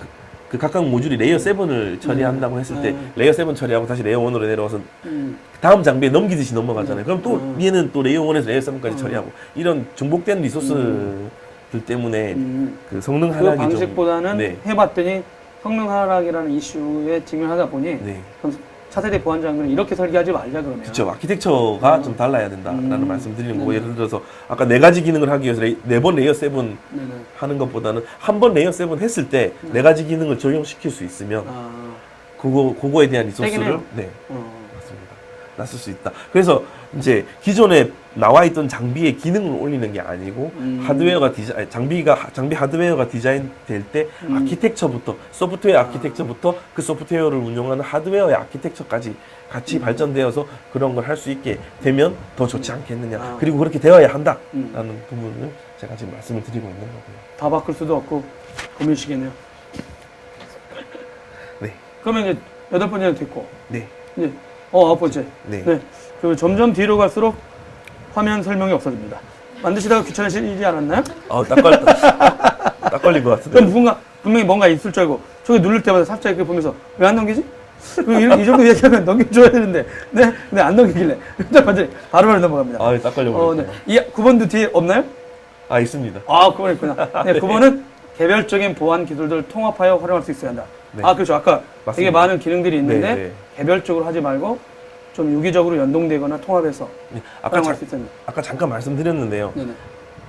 B: 그 각각 모듈이 레이어 7을 처리한다고 했을 때 레이어 7 처리하고 다시 레이어 1으로 내려와서 다음 장비에 넘기듯이 넘어가잖아요. 그럼 또 얘는 또 레이어 1에서 레이어 7까지 처리하고 이런 중복된 리소스들 때문에 그 성능
A: 그
B: 하락이
A: 방식보다는
B: 좀
A: 해봤더니 성능 하락이라는 이슈에 직면하다 보니 그럼 차세대 보안 장비는 이렇게 설계하지 말자 그러면.
B: 그렇죠. 아키텍처가 좀 달라야 된다라는 말씀 드리는 거고 예를 들어서 아까 4가지 기능을 하기 위해서 4번 레이어 7 하는 것보다는 한 번 레이어 7 했을 때 4가지 기능을 적용시킬 수 있으면 그거에 대한 리소스를 맞습니다. 놨을 수 있다. 그래서 이제 기존에 나와 있던 장비의 기능을 올리는 게 아니고 하드웨어가 장비 하드웨어가 디자인될 때 아키텍처부터 소프트웨어 아키텍처부터 그 소프트웨어를 운용하는 하드웨어의 아키텍처까지 같이 발전되어서 그런 걸 할 수 있게 되면 더 좋지 않겠느냐. 그리고 그렇게 되어야 한다라는 부분을 제가 지금 말씀을 드리고 있는 거고요.
A: 다 바꿀 수도 없고 고민이시겠네요.
B: 네.
A: 그러면 이제 8번째는 됐고.
B: 네.
A: 이제 9번째.
B: 네.
A: 그리고 점점 뒤로 갈수록 화면 설명이 없어집니다. 만드시다가 귀찮으시지 않았나요?
B: 딱 걸린 것 같은데.
A: 그럼 분명히 뭔가 있을 줄 알고 저기 누를 때마다 살짝 이렇게 보면서 왜 안 넘기지? 이 정도 얘기하면 넘겨줘야 되는데 근데 안 넘기길래 완전히 바로 넘어갑니다.
B: 딱 걸려버렸네.
A: 이 9번도 뒤에 없나요?
B: 있습니다.
A: 9번 있구나. 네, 9번은 개별적인 보안 기술들을 통합하여 활용할 수 있어야 한다.
B: 네.
A: 그렇죠. 아까
B: 맞습니다.
A: 되게 많은 기능들이 있는데
B: 네.
A: 개별적으로 하지 말고 좀 유기적으로 연동되거나 통합해서 활용할 수 있어야 한다.
B: 아까 잠깐 말씀드렸는데요.
A: 네네.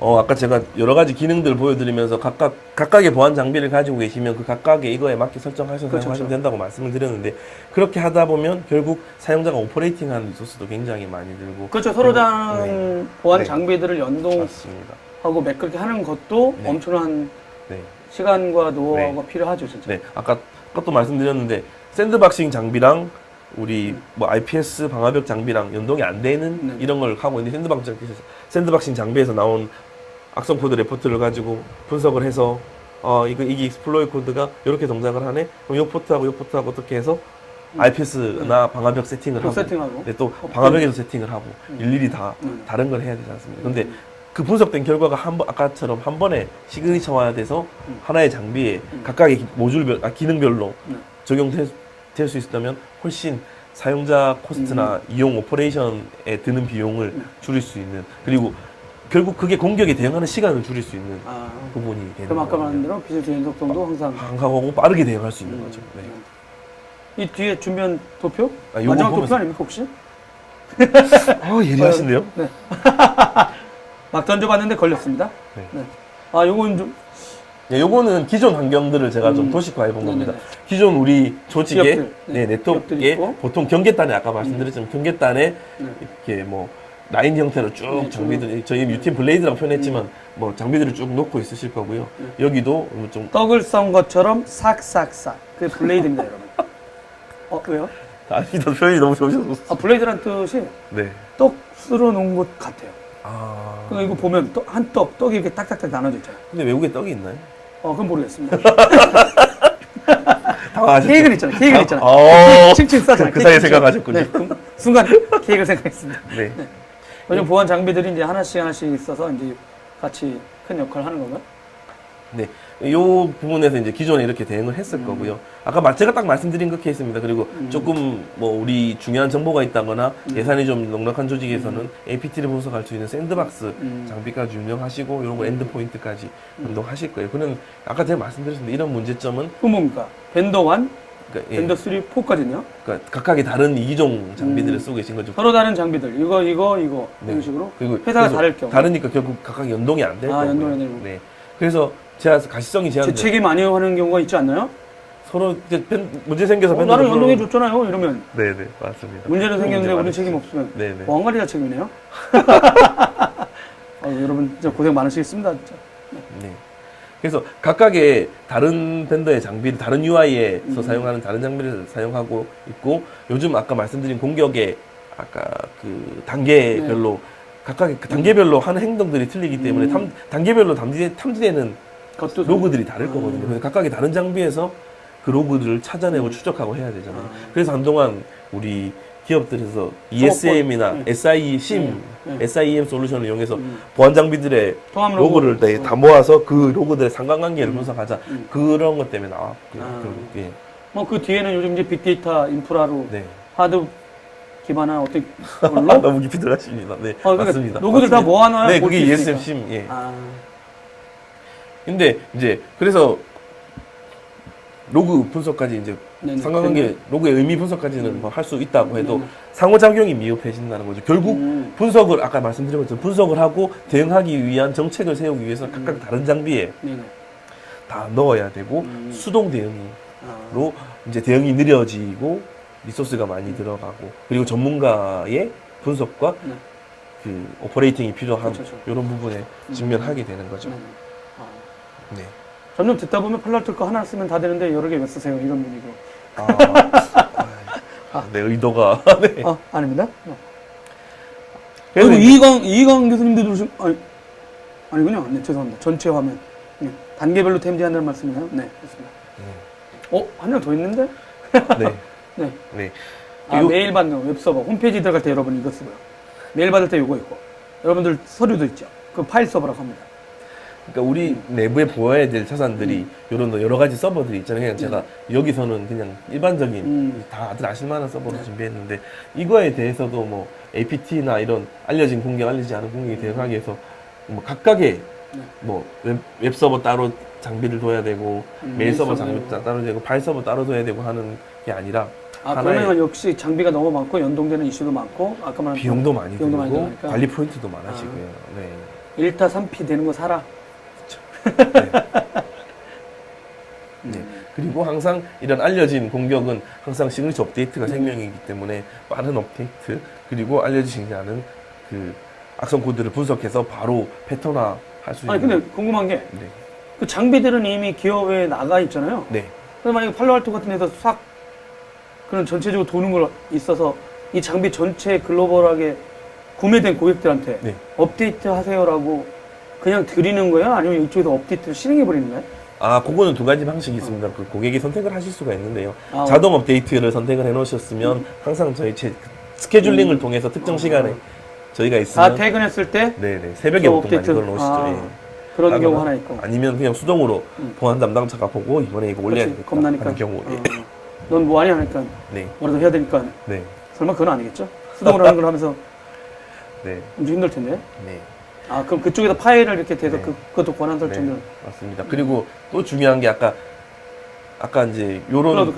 B: 아까 제가 여러 가지 기능들을 보여드리면서 각각의 보안 장비를 가지고 계시면 그 각각의 이거에 맞게 설정하셔서 사용하시면 된다고 말씀을 드렸는데 그렇게 하다 보면 결국 사용자가 오퍼레이팅하는 리소스도 굉장히 많이 들고
A: 그렇죠. 서로 다른 보안 장비들을 연동하고
B: 맞습니다.
A: 그렇게 하는 것도 엄청난 시간과 노하우가 필요하죠, 진짜.
B: 네, 아까 또 말씀드렸는데 샌드박싱 장비랑 우리 뭐 IPS 방화벽 장비랑 연동이 안 되는 이런 걸 하고 있는데 샌드박싱 장비에서 나온 악성 코드 레포트를 가지고 분석을 해서 이게 익스플로이 코드가 이렇게 동작을 하네. 그럼 이 포트하고 어떻게 해서 IPS나 방화벽 세팅을 하고 또 방화벽에서 세팅을 하고 일일이 다 다른 걸 해야 되지 않습니까? 근데 그 분석된 결과가 아까처럼 한 번에 시그니처화가 돼서 하나의 장비에 각각의 모듈별, 기능별로 적용될 수 있다면 훨씬 사용자 코스트나 이용 오퍼레이션에 드는 비용을 줄일 수 있는 그리고 결국 그게 공격에 대응하는 시간을 줄일 수 있는 부분이 되는
A: 그럼 아까 말한 대로 비즈니스 연속성도 항상
B: 하고 빠르게 대응할 수 있는 거죠.
A: 이 뒤에 준비한 도표?
B: 요거
A: 마지막
B: 보면서-
A: 도표 아닙니까 혹시?
B: 예리하신데요?
A: 네. 막 던져봤는데 걸렸습니다.
B: 네.
A: 요건 좀
B: 요거는 기존 환경들을 제가 좀 도식화해 본 겁니다. 기존 우리 조직의
A: 기업들,
B: 네트워크에
A: 있고.
B: 보통 경계단에 아까 말씀드렸지만 경계단에 이렇게 뭐 라인 형태로 쭉 장비들 저희 UTM 블레이드라고 표현했지만 뭐 장비들을 쭉 놓고 있으실 거고요. 여기도 좀
A: 떡을 썬 것처럼 싹싹싹. 그게 블레이드입니다, 여러분. 왜요?
B: 아니다 표현이 너무 좋으셔서
A: 블레이드란 뜻이
B: 네.
A: 떡 쓸어 놓은 것 같아요. 그러니까 이거 보면 떡이 이렇게 딱딱딱 나눠져 있잖아요.
B: 근데 외국에 떡이 있나요?
A: 그건 모르겠습니다.
B: 당황하셨죠?
A: 케이크를 있잖아요. 칭칭 싸잖아요.
B: 그 사이에 생각하셨군요.
A: 네, 순간 케이크를 생각했습니다.
B: 네.
A: 요즘 보안 장비들이 이제 하나씩 있어서 이제 같이 큰 역할을 하는 건가요?
B: 네. 요 부분에서 이제 기존에 이렇게 대응을 했을 거고요. 아까 제가 딱 말씀드린 그 케이스입니다. 그리고 조금 뭐 우리 중요한 정보가 있다거나 예산이 좀 넉넉한 조직에서는 APT를 분석할 수 있는 샌드박스 장비까지 운영하시고 이런 거 엔드포인트까지 운동하실 거예요. 그는 아까 제가 말씀드렸는데 이런 문제점은
A: 그 뭡니까? 벤더완
B: 그러니까, 예.
A: 밴더 3, 4까지는요?
B: 그러니까 각각의 다른 이기종 장비들을 쓰고 계신 거죠.
A: 서로 다른 장비들 이거
B: 네.
A: 이런 식으로
B: 그리고
A: 회사가
B: 그래서
A: 다를 경우
B: 다르니까 결국 각각 연동이 안 될 거고요.
A: 연동이 안 되고.
B: 네. 그래서 제가 가시성이 제한돼
A: 재채기 많이 하는 경우가 있지 않나요?
B: 서로 이제 문제 생겨서
A: 나는 연동해 줬잖아요 이러면
B: 네네 맞습니다.
A: 문제는 생겼는데 우리
B: 문제
A: 책임
B: 많으시죠.
A: 없으면
B: 네네.
A: 왕가리가 책임이네요. 여러분 진짜 고생 많으시겠습니다 진짜.
B: 네. 그래서 각각의 다른 밴더의 장비를 다른 UI에서 사용하는 다른 장비를 사용하고 있고 요즘 아까 말씀드린 공격의 아까 그 단계별로 각각의 그 단계별로 하는 행동들이 틀리기 때문에 단계별로 탐지되는
A: 그것도
B: 로그들이 다를 거거든요. 그래서 각각의 다른 장비에서 그 로그들을 찾아내고 추적하고 해야 되잖아요. 그래서 한동안 우리 기업들에서 ESM이나
A: 네.
B: SIEM
A: 네.
B: SIEM 솔루션을 이용해서 보안 장비들의
A: 통합
B: 로그를 다 모아서 그 로그들의 상관관계를 분석하자. 그런 것 때문에 나왔고요. 예.
A: 그 뒤에는 요즘 이제 빅데이터 인프라로
B: 네.
A: 하드 기반한 어떤 걸로
B: 너무 깊이 들어가십니다. 네,
A: 그러니까
B: 맞습니다.
A: 로그들 다 모아놔야
B: 네,
A: 볼
B: 그게
A: 수
B: ESM
A: 있으니까.
B: 심. 예.
A: 아,
B: 근데 이제 그래서 로그 분석까지 이제
A: 네네.
B: 상관관계 로그의 의미 분석까지는 뭐 할 수 있다고 해도
A: 네네.
B: 상호작용이 미흡해진다는 거죠. 결국 분석을 아까 말씀드린 것처럼 분석을 하고 대응하기 위한 정책을 세우기 위해서 각각 다른 장비에
A: 네네.
B: 다 넣어야 되고 수동 대응으로
A: 아,
B: 이제 대응이 느려지고 리소스가 많이 들어가고 그리고 전문가의 분석과
A: 네.
B: 그 오퍼레이팅이 필요한
A: 그렇죠.
B: 이런 부분에 직면하게 되는 거죠.
A: 네네.
B: 네.
A: 점점 듣다 보면 팔로알토 거 하나 쓰면 다 되는데 여러 개 왜 쓰세요? 이런 분이고.
B: 내 의도가 네.
A: 아닙니다.
B: 그래서
A: 그리고 이희광 교수님도 들으신, 아니군요. 네, 죄송합니다. 전체 화면. 네, 단계별로 탐지한다는 말씀이나요? 네, 그렇습니다. 하나 더 있는데?
B: 네.
A: 네.
B: 네.
A: 메일 받는 웹서버. 홈페이지 들어갈 때 여러분 이거 쓰고요. 메일 받을 때 이거 있고. 여러분들 서류도 있죠. 그 파일 서버라고 합니다.
B: 그러니까 우리 내부에 보아야 될 자산들이 이런 여러 가지 서버들이 있잖아요. 그냥 제가 여기서는 그냥 일반적인 다들 아실만한 서버로 준비했는데 이거에 대해서도 뭐 APT나 이런 알려진 공격, 알려지지 않은 공격에 대응하기 위해서 뭐 각각의 뭐 웹 서버 따로 장비를 둬야 되고 메일 서버 장비 따로 되고 파일 서버 따로 둬야 되고 하는 게 아니라
A: 그러면 역시 장비가 너무 많고 연동되는 이슈도 많고 아까 말한
B: 비용도 많이 들고
A: 들어가니까.
B: 관리 포인트도 많아지고요. 네.
A: 1타 3피 되는 거 사라.
B: 네. 네. 그리고 항상 이런 알려진 공격은 항상 시그니처 업데이트가 생명이기 때문에 빠른 업데이트 그리고 알려지지 않은 그 악성 코드를 분석해서 바로 패턴화 할 수 있는.
A: 근데 궁금한 게 그 장비들은 이미 기업에 나가 있잖아요.
B: 네.
A: 그래서 만약에 팔로알토 같은 데서 싹 그런 전체적으로 도는 걸 있어서 이 장비 전체 글로벌하게 구매된 고객들한테
B: 네.
A: 업데이트 하세요라고 그냥 드리는 거야? 아니면 이쪽에서 업데이트를 실행해 버리는 거야?
B: 그거는 두 가지 방식이 있습니다. 그 고객이 선택을 하실 수가 있는데요. 자동 업데이트를 선택을 해 놓으셨으면 항상 저희 스케줄링을 통해서 특정 시간에 저희가 있으면
A: 퇴근했을 때
B: 네네 새벽에 보통 많이 걸어 놓으시죠.
A: 그런 경우 하나 있고
B: 아니면 그냥 수동으로 보안 담당자가 보고 이번에 이거 올려야 되겠다
A: 겁나니까
B: 하는 경우
A: 넌 뭐하냐 하니까 뭐라도 해야 되니까 설마 그건 아니겠죠? 수동으로 하는 걸 하면서 엄청 힘들 텐데. 그럼 그쪽에다 파일을 이렇게 대서 그것도 권한 설정을.
B: 맞습니다. 그리고 또 중요한 게 아까 이제 요런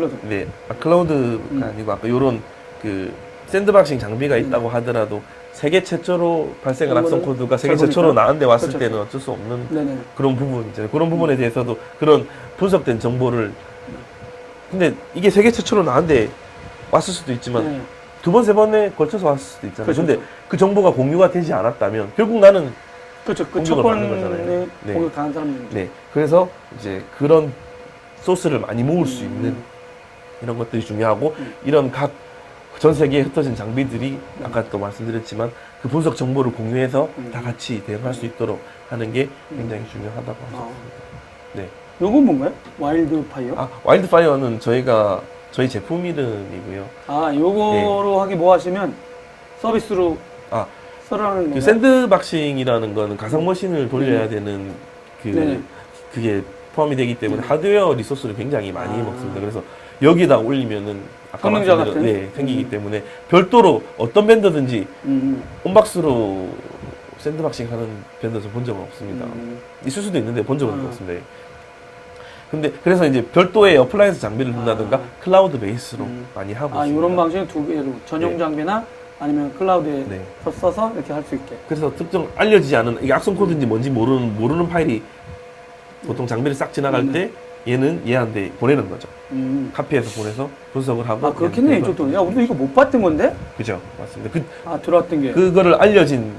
B: 클라우드가 아니고 아까 요런 그 샌드박싱 장비가 있다고 하더라도 세계 최초로 발생한 악성 코드가 세계 최초로 나한테 왔을 때는 어쩔 수 없는 그런 부분이잖아요. 그런 부분에 대해서도 그런 분석된 정보를 근데 이게 세계 최초로 나한테 왔을 수도 있지만 두 번, 세 번에 걸쳐서 왔을 수도 있잖아요. 근데 그 정보가 공유가 되지 않았다면 결국 나는
A: 그 첫 번에 공격 당한 사람들.
B: 그래서 이제 그런 소스를 많이 모을 수 있는 이런 것들이 중요하고 이런 각 전 세계에 흩어진 장비들이 아까 또 말씀드렸지만 그 분석 정보를 공유해서 다 같이 대응할 수 있도록 하는 게 굉장히 중요하다고 하셨습니다.
A: 요건 뭔가요? 와일드파이어?
B: 와일드파이어는 저희 제품 이름이고요.
A: 요거로 하기 뭐 하시면 서비스로 써라는
B: 그 샌드박싱이라는 거는 가상 머신을 돌려야 되는 그게 포함이 되기 때문에 하드웨어 리소스를 굉장히 많이 먹습니다. 그래서 여기다 올리면은 아까 말씀드린 생기기 때문에 별도로 어떤 밴더든지 온박스로 샌드박싱 하는 밴더 본 적은 없습니다. 있을 수도 있는데 본 적은 없습니다. 근데 그래서 이제 별도의 어플라이언스 장비를 둔다든가 클라우드 베이스로 많이 하고 있습니다.
A: 이런 방식은 두 개로 전용
B: 네.
A: 장비나 아니면 클라우드에
B: 네.
A: 써서 이렇게 할 수 있게.
B: 그래서 특정 알려지지 않은 이게 악성 코드인지 뭔지 모르는 파일이 보통 장비를 싹 지나갈 때 얘는 얘한테 보내는 거죠. 카피해서 보내서 분석을 하고.
A: 그렇겠네, 이쪽도. 야, 우리도 이거 못 봤던 건데?
B: 그죠, 맞습니다.
A: 들어왔던 게.
B: 그거를 알려진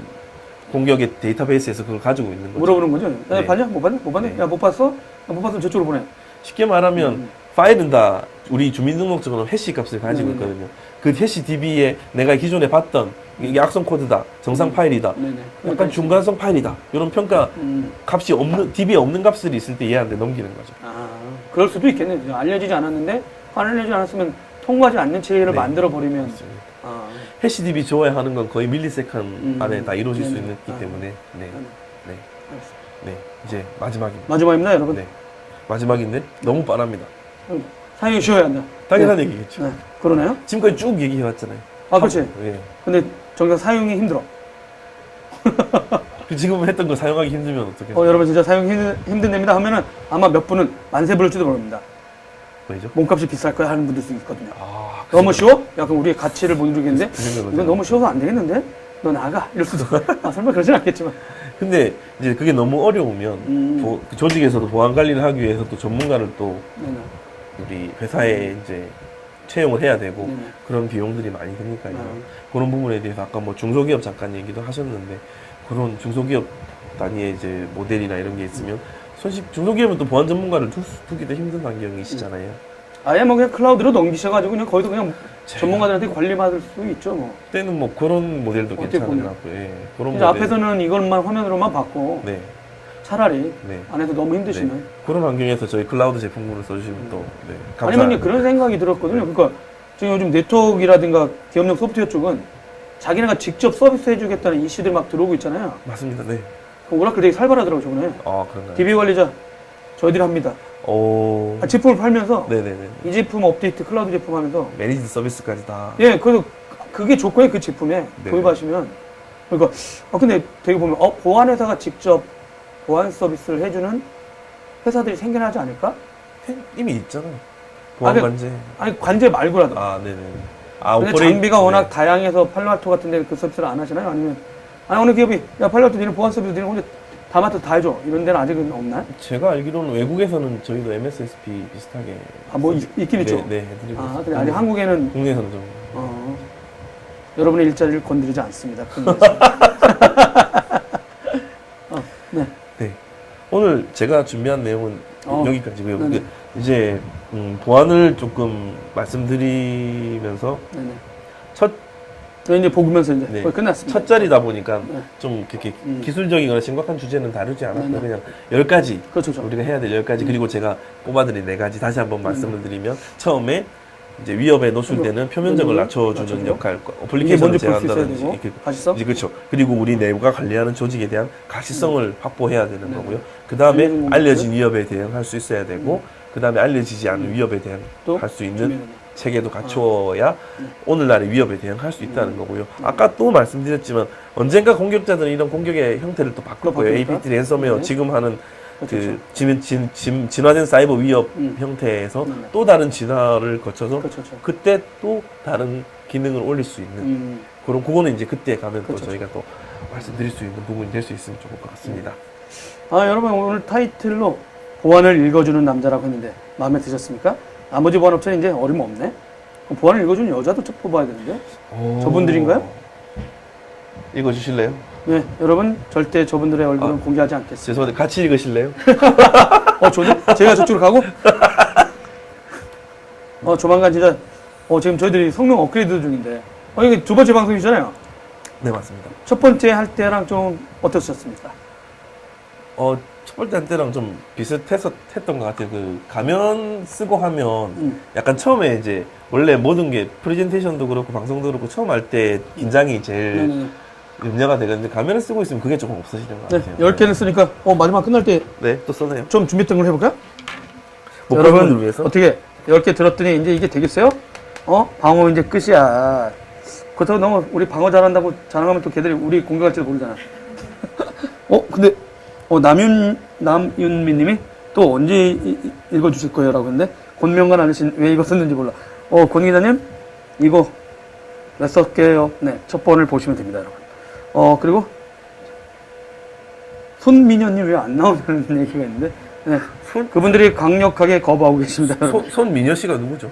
B: 공격의 데이터베이스에서 그걸 가지고 있는 거죠.
A: 물어보는 거죠? 야,
B: 네.
A: 봤냐? 못 봤냐? 못 봤냐?
B: 네.
A: 야, 못 봤어? 야, 못 봤으면 저쪽으로 보내.
B: 쉽게 말하면 파일은 다 우리 주민등록증으로 해시 값을 가지고
A: 네네네.
B: 있거든요. 그 해시 DB에 내가 기존에 봤던 이게 악성 코드다, 정상 파일이다,
A: 네네.
B: 약간 중간성 파일이다 이런 평가 값이 없는 DB에 없는 값들이 있을 때 얘한테 넘기는 거죠.
A: 그럴 수도 있겠네. 알려지지 않았는데, 알려지지 않았으면 통과하지 않는 체계를
B: 네.
A: 만들어버리면.
B: 맞습니다. 해시 DB 좋아하는 건 거의 밀리세컨 안에 다 이루어질 수
A: 네네.
B: 있기 때문에 네. 네.
A: 알겠습니다.
B: 네. 이제 마지막입니다.
A: 마지막입니다, 여러분.
B: 네. 마지막인데 너무 빠릅니다.
A: 사용이 쉬워야 한다.
B: 당연한 얘기겠죠.
A: 네. 그러네요.
B: 지금까지 쭉 얘기해왔잖아요.
A: 그렇지.
B: 예.
A: 근데 정작 사용이 힘들어.
B: 지금 했던 거 사용하기 힘들면 어떻게?
A: 여러분 진짜 사용이 힘든 데입니다 하면은 아마 몇 분은 만세 부를지도 모릅니다.
B: 왜죠?
A: 몸값이 비쌀 거야 하는 분들도 있거든요.
B: 생각-
A: 너무 쉬워? 약간 우리의 가치를 못 누리겠는데?
B: 그 생각은
A: 이건 너무 쉬워서 안 되겠는데? 너 나가? 이럴 수도. 설마 그러진 않겠지만.
B: 근데 이제 그게 너무 어려우면 그 조직에서도 보안 관리를 하기 위해서 또 전문가를 또
A: 네네.
B: 우리 회사에 이제 채용을 해야 되고
A: 네네.
B: 그런 비용들이 많이 드니까요. 그런 부분에 대해서 아까 뭐 중소기업 잠깐 얘기도 하셨는데 그런 중소기업 단위의 이제 모델이나 이런 게 있으면 중소기업은 또 보안 전문가를 두기도 힘든 환경이시잖아요.
A: 아예 뭐 그냥 클라우드로 넘기셔가지고 그냥 거기도 그냥 전문가들한테 관리받을 수 있죠 뭐.
B: 때는 뭐 그런 모델도
A: 어떻게
B: 괜찮은
A: 보면.
B: 것 같고요. 예, 그런
A: 이제
B: 모델.
A: 앞에서는 이것만 화면으로만 받고
B: 네,
A: 차라리
B: 네.
A: 안에서 너무 힘드시면.
B: 네. 그런 환경에서 저희 클라우드 제품군을 써주시면 또 네,
A: 아니면 이제
B: 감사합니다.
A: 그런 생각이 들었거든요. 그러니까 지금 요즘 네트워크라든가 기업용 소프트웨어 쪽은 자기네가 직접 서비스 해주겠다는 이슈들 막 들어오고 있잖아요.
B: 맞습니다. 네.
A: 그 오라클 되게 살벌하더라고요, 저번에.
B: 그런가요?
A: DB 관리자 저희들이 합니다.
B: 오.
A: 제품을 팔면서
B: 네네네.
A: 이 제품 업데이트 클라우드 제품 하면서
B: 매니지 서비스까지 다.
A: 예, 그래서 그게 조건이 그 제품에
B: 네.
A: 도입하시면 그러니까 근데 되게 보면 보안 회사가 직접 보안 서비스를 해주는 회사들이 생겨나지 않을까?
B: 이미 있잖아요. 보안
A: 그-
B: 관제.
A: 아니 관제 말고라도.
B: 네네.
A: 근데 장비가 워낙 다양해서 팔로알토 같은 데 그 서비스를 안 하시나요? 아니면 어느 기업이 야 팔로알토 니네 보안 서비스 니네 혼자 다 맡아 다 해줘 이런 데는 아직은 없나요?
B: 제가 알기로는 외국에서는 저희도 MSSP 비슷하게.
A: 뭐 있긴 있죠.
B: 네, 해드리고 있습니다.
A: 근데 아직 한국에는
B: 국내에서는 좀.
A: 여러분의 일자리를 건드리지 않습니다. 네.
B: 네. 오늘 제가 준비한 내용은 여기까지고요.
A: 네네.
B: 이제 보안을 조금 말씀드리면서
A: 네네.
B: 첫
A: 저희 이제 보면서 이제
B: 네.
A: 거의 끝났습니다.
B: 첫 자리다 보니까
A: 네.
B: 좀 그렇게 기술적이거나 심각한 주제는 다루지 않았고 그냥 10가지
A: 그렇죠.
B: 우리가 해야 될 10가지 그리고 제가 뽑아드린 4가지 다시 한번 말씀을 드리면 처음에 이제 위협에 노출되는 표면적을 낮춰주는
A: 낮춰주고.
B: 역할,
A: 이게
B: 어플리케이션을
A: 먼저 볼 수 있어야
B: 제한한다든지
A: 되고
B: 이렇게
A: 가시성
B: 이제 그렇죠. 그리고 우리 내부가 관리하는 조직에 대한 가시성을 확보해야 되는 거고요. 그 다음에 알려진 위협에 대응할 수 있어야 되고 그 다음에 알려지지 않은 위협에 대응할 수 있는 체계도 갖추어야 오늘날의 위협에 대응할 수 있다는 거고요. 아까 또 말씀드렸지만 언젠가 공격자들은 이런 공격의 형태를 또 바꿀 거예요.
A: 바꿀까?
B: APT 랜섬웨어
A: 네.
B: 지금 하는
A: 그렇죠.
B: 진화된 사이버 위협 형태에서 또 다른 진화를 거쳐서
A: 그렇죠.
B: 그때 또 다른 기능을 올릴 수 있는 그거는 이제 그때 가면 또 저희가 또 말씀드릴 수 있는 부분이 될 수 있으면 좋을 것 같습니다.
A: 여러분 오늘 타이틀로 보안을 읽어주는 남자라고 했는데 마음에 드셨습니까? 나머지 보안 업체는 이제 어림없네. 보안을 읽어주는 여자도 좀 뽑아야 되는데 저분들인가요?
B: 읽어주실래요?
A: 네, 여러분 절대 저분들의 얼굴은 공개하지 않겠습니다.
B: 죄송한데 같이 읽으실래요?
A: 좋네. 제가 저쪽으로 가고. 조만간 진짜 지금 저희들이 성능 업그레이드 중인데 이게 두 번째 방송이잖아요.
B: 네, 맞습니다.
A: 첫 번째 할 때랑 좀 어떠셨습니까?
B: 첫 번째 할 때랑 좀 비슷했던 것 같아요. 그 가면 쓰고 하면 약간 처음에 이제 원래 모든 게 프레젠테이션도 그렇고 방송도 그렇고 처음 할 때 긴장이 제일
A: 네네.
B: 염려가 되는데 가면을 쓰고 있으면 그게 조금 없어지는 것
A: 네,
B: 같아요.
A: 10개를 쓰니까 마지막 끝날 때
B: 네, 또 써네요.
A: 좀 준비했던 걸 해볼까요?
B: 뭐
A: 여러분
B: 그런 걸 위해서?
A: 어떻게 10개 들었더니 이제 이게 되겠어요? 방어 이제 끝이야. 그렇다고 너무 우리 방어 잘한다고 자랑하면 또 걔들이 우리 공격할지도 모르잖아. 근데 남윤미 님이 또 언제 읽어주실 거예요? 라고 했는데, 권명관 아저씨는 왜 이거 썼는지 몰라. 권 기자님, 이거 왜 썼게요? 네, 첫 번을 보시면 됩니다, 여러분. 그리고, 손민현님 왜 안 나오냐는 얘기가 있는데, 네. 그분들이 강력하게 거부하고 계십니다, 여러분.
B: 손민여 씨가 누구죠?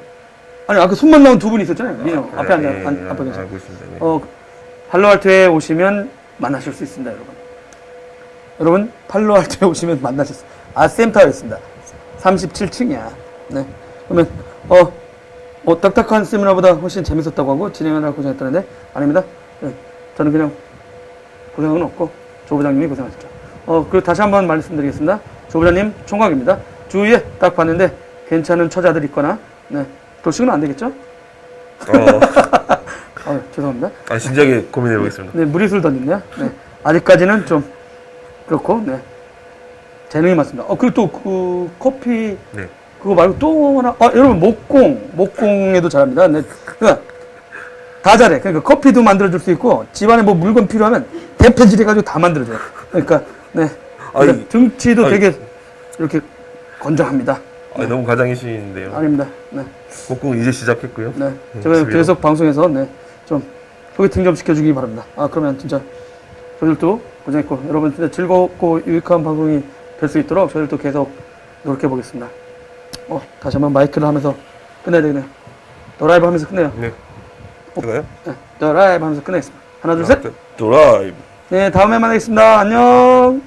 A: 아니, 아까 손만 나온 두 분 있었잖아요. 민현. 앞에
B: 예,
A: 앞에 계신.
B: 알고 있습니다. 네.
A: 팔로알토에 오시면 만나실 수 있습니다, 여러분. 여러분, 팔로알토에 오시면 만나실 수, 센터에 있습니다. 37층이야. 네. 그러면, 딱딱한 세미나보다 훨씬 재밌었다고 하고 진행하느라 고생했다는데, 아닙니다. 네. 저는 그냥 고생은 없고, 조 부장님이 고생하셨죠. 그리고 다시 한번 말씀드리겠습니다. 조 부장님 총각입니다. 주위에 딱 봤는데, 괜찮은 처자들 있거나, 네. 돌싱은 안 되겠죠? 죄송합니다.
B: 진지하게 고민해 보겠습니다.
A: 네, 무리수를 던졌네요. 네. 아직까지는 좀 그렇고, 네. 재능이 많습니다. 그리고 또 그 커피
B: 네.
A: 그거 말고 또 하나, 여러분 목공에도 잘합니다. 네. 그러니까 다 잘해. 그러니까 커피도 만들어줄 수 있고 집안에 뭐 물건 필요하면 대패질 해가지고 다 만들어줘요. 그러니까 네. 그러니까 등치도 되게 이렇게 건장합니다.
B: 너무 가장이신데요.
A: 아닙니다. 네.
B: 목공 이제 시작했고요.
A: 네. 제가 계속 방송에서 네. 좀 소개팅 좀 시켜주기 바랍니다. 그러면 진짜 저희들도 고생했고 여러분 진짜 즐겁고 유익한 방송이 될 수 있도록 저희들도 계속 노력해 보겠습니다. 다시 한번 마이크를 하면서 끝내야 되겠네요. 더 라이브 하면서 끝내요.
B: 네. 제가요?
A: 네. 더 라이브 하면서 끝내겠습니다. 하나, 둘, 셋.
B: 드라이브.
A: 네, 다음에 만나겠습니다. 안녕.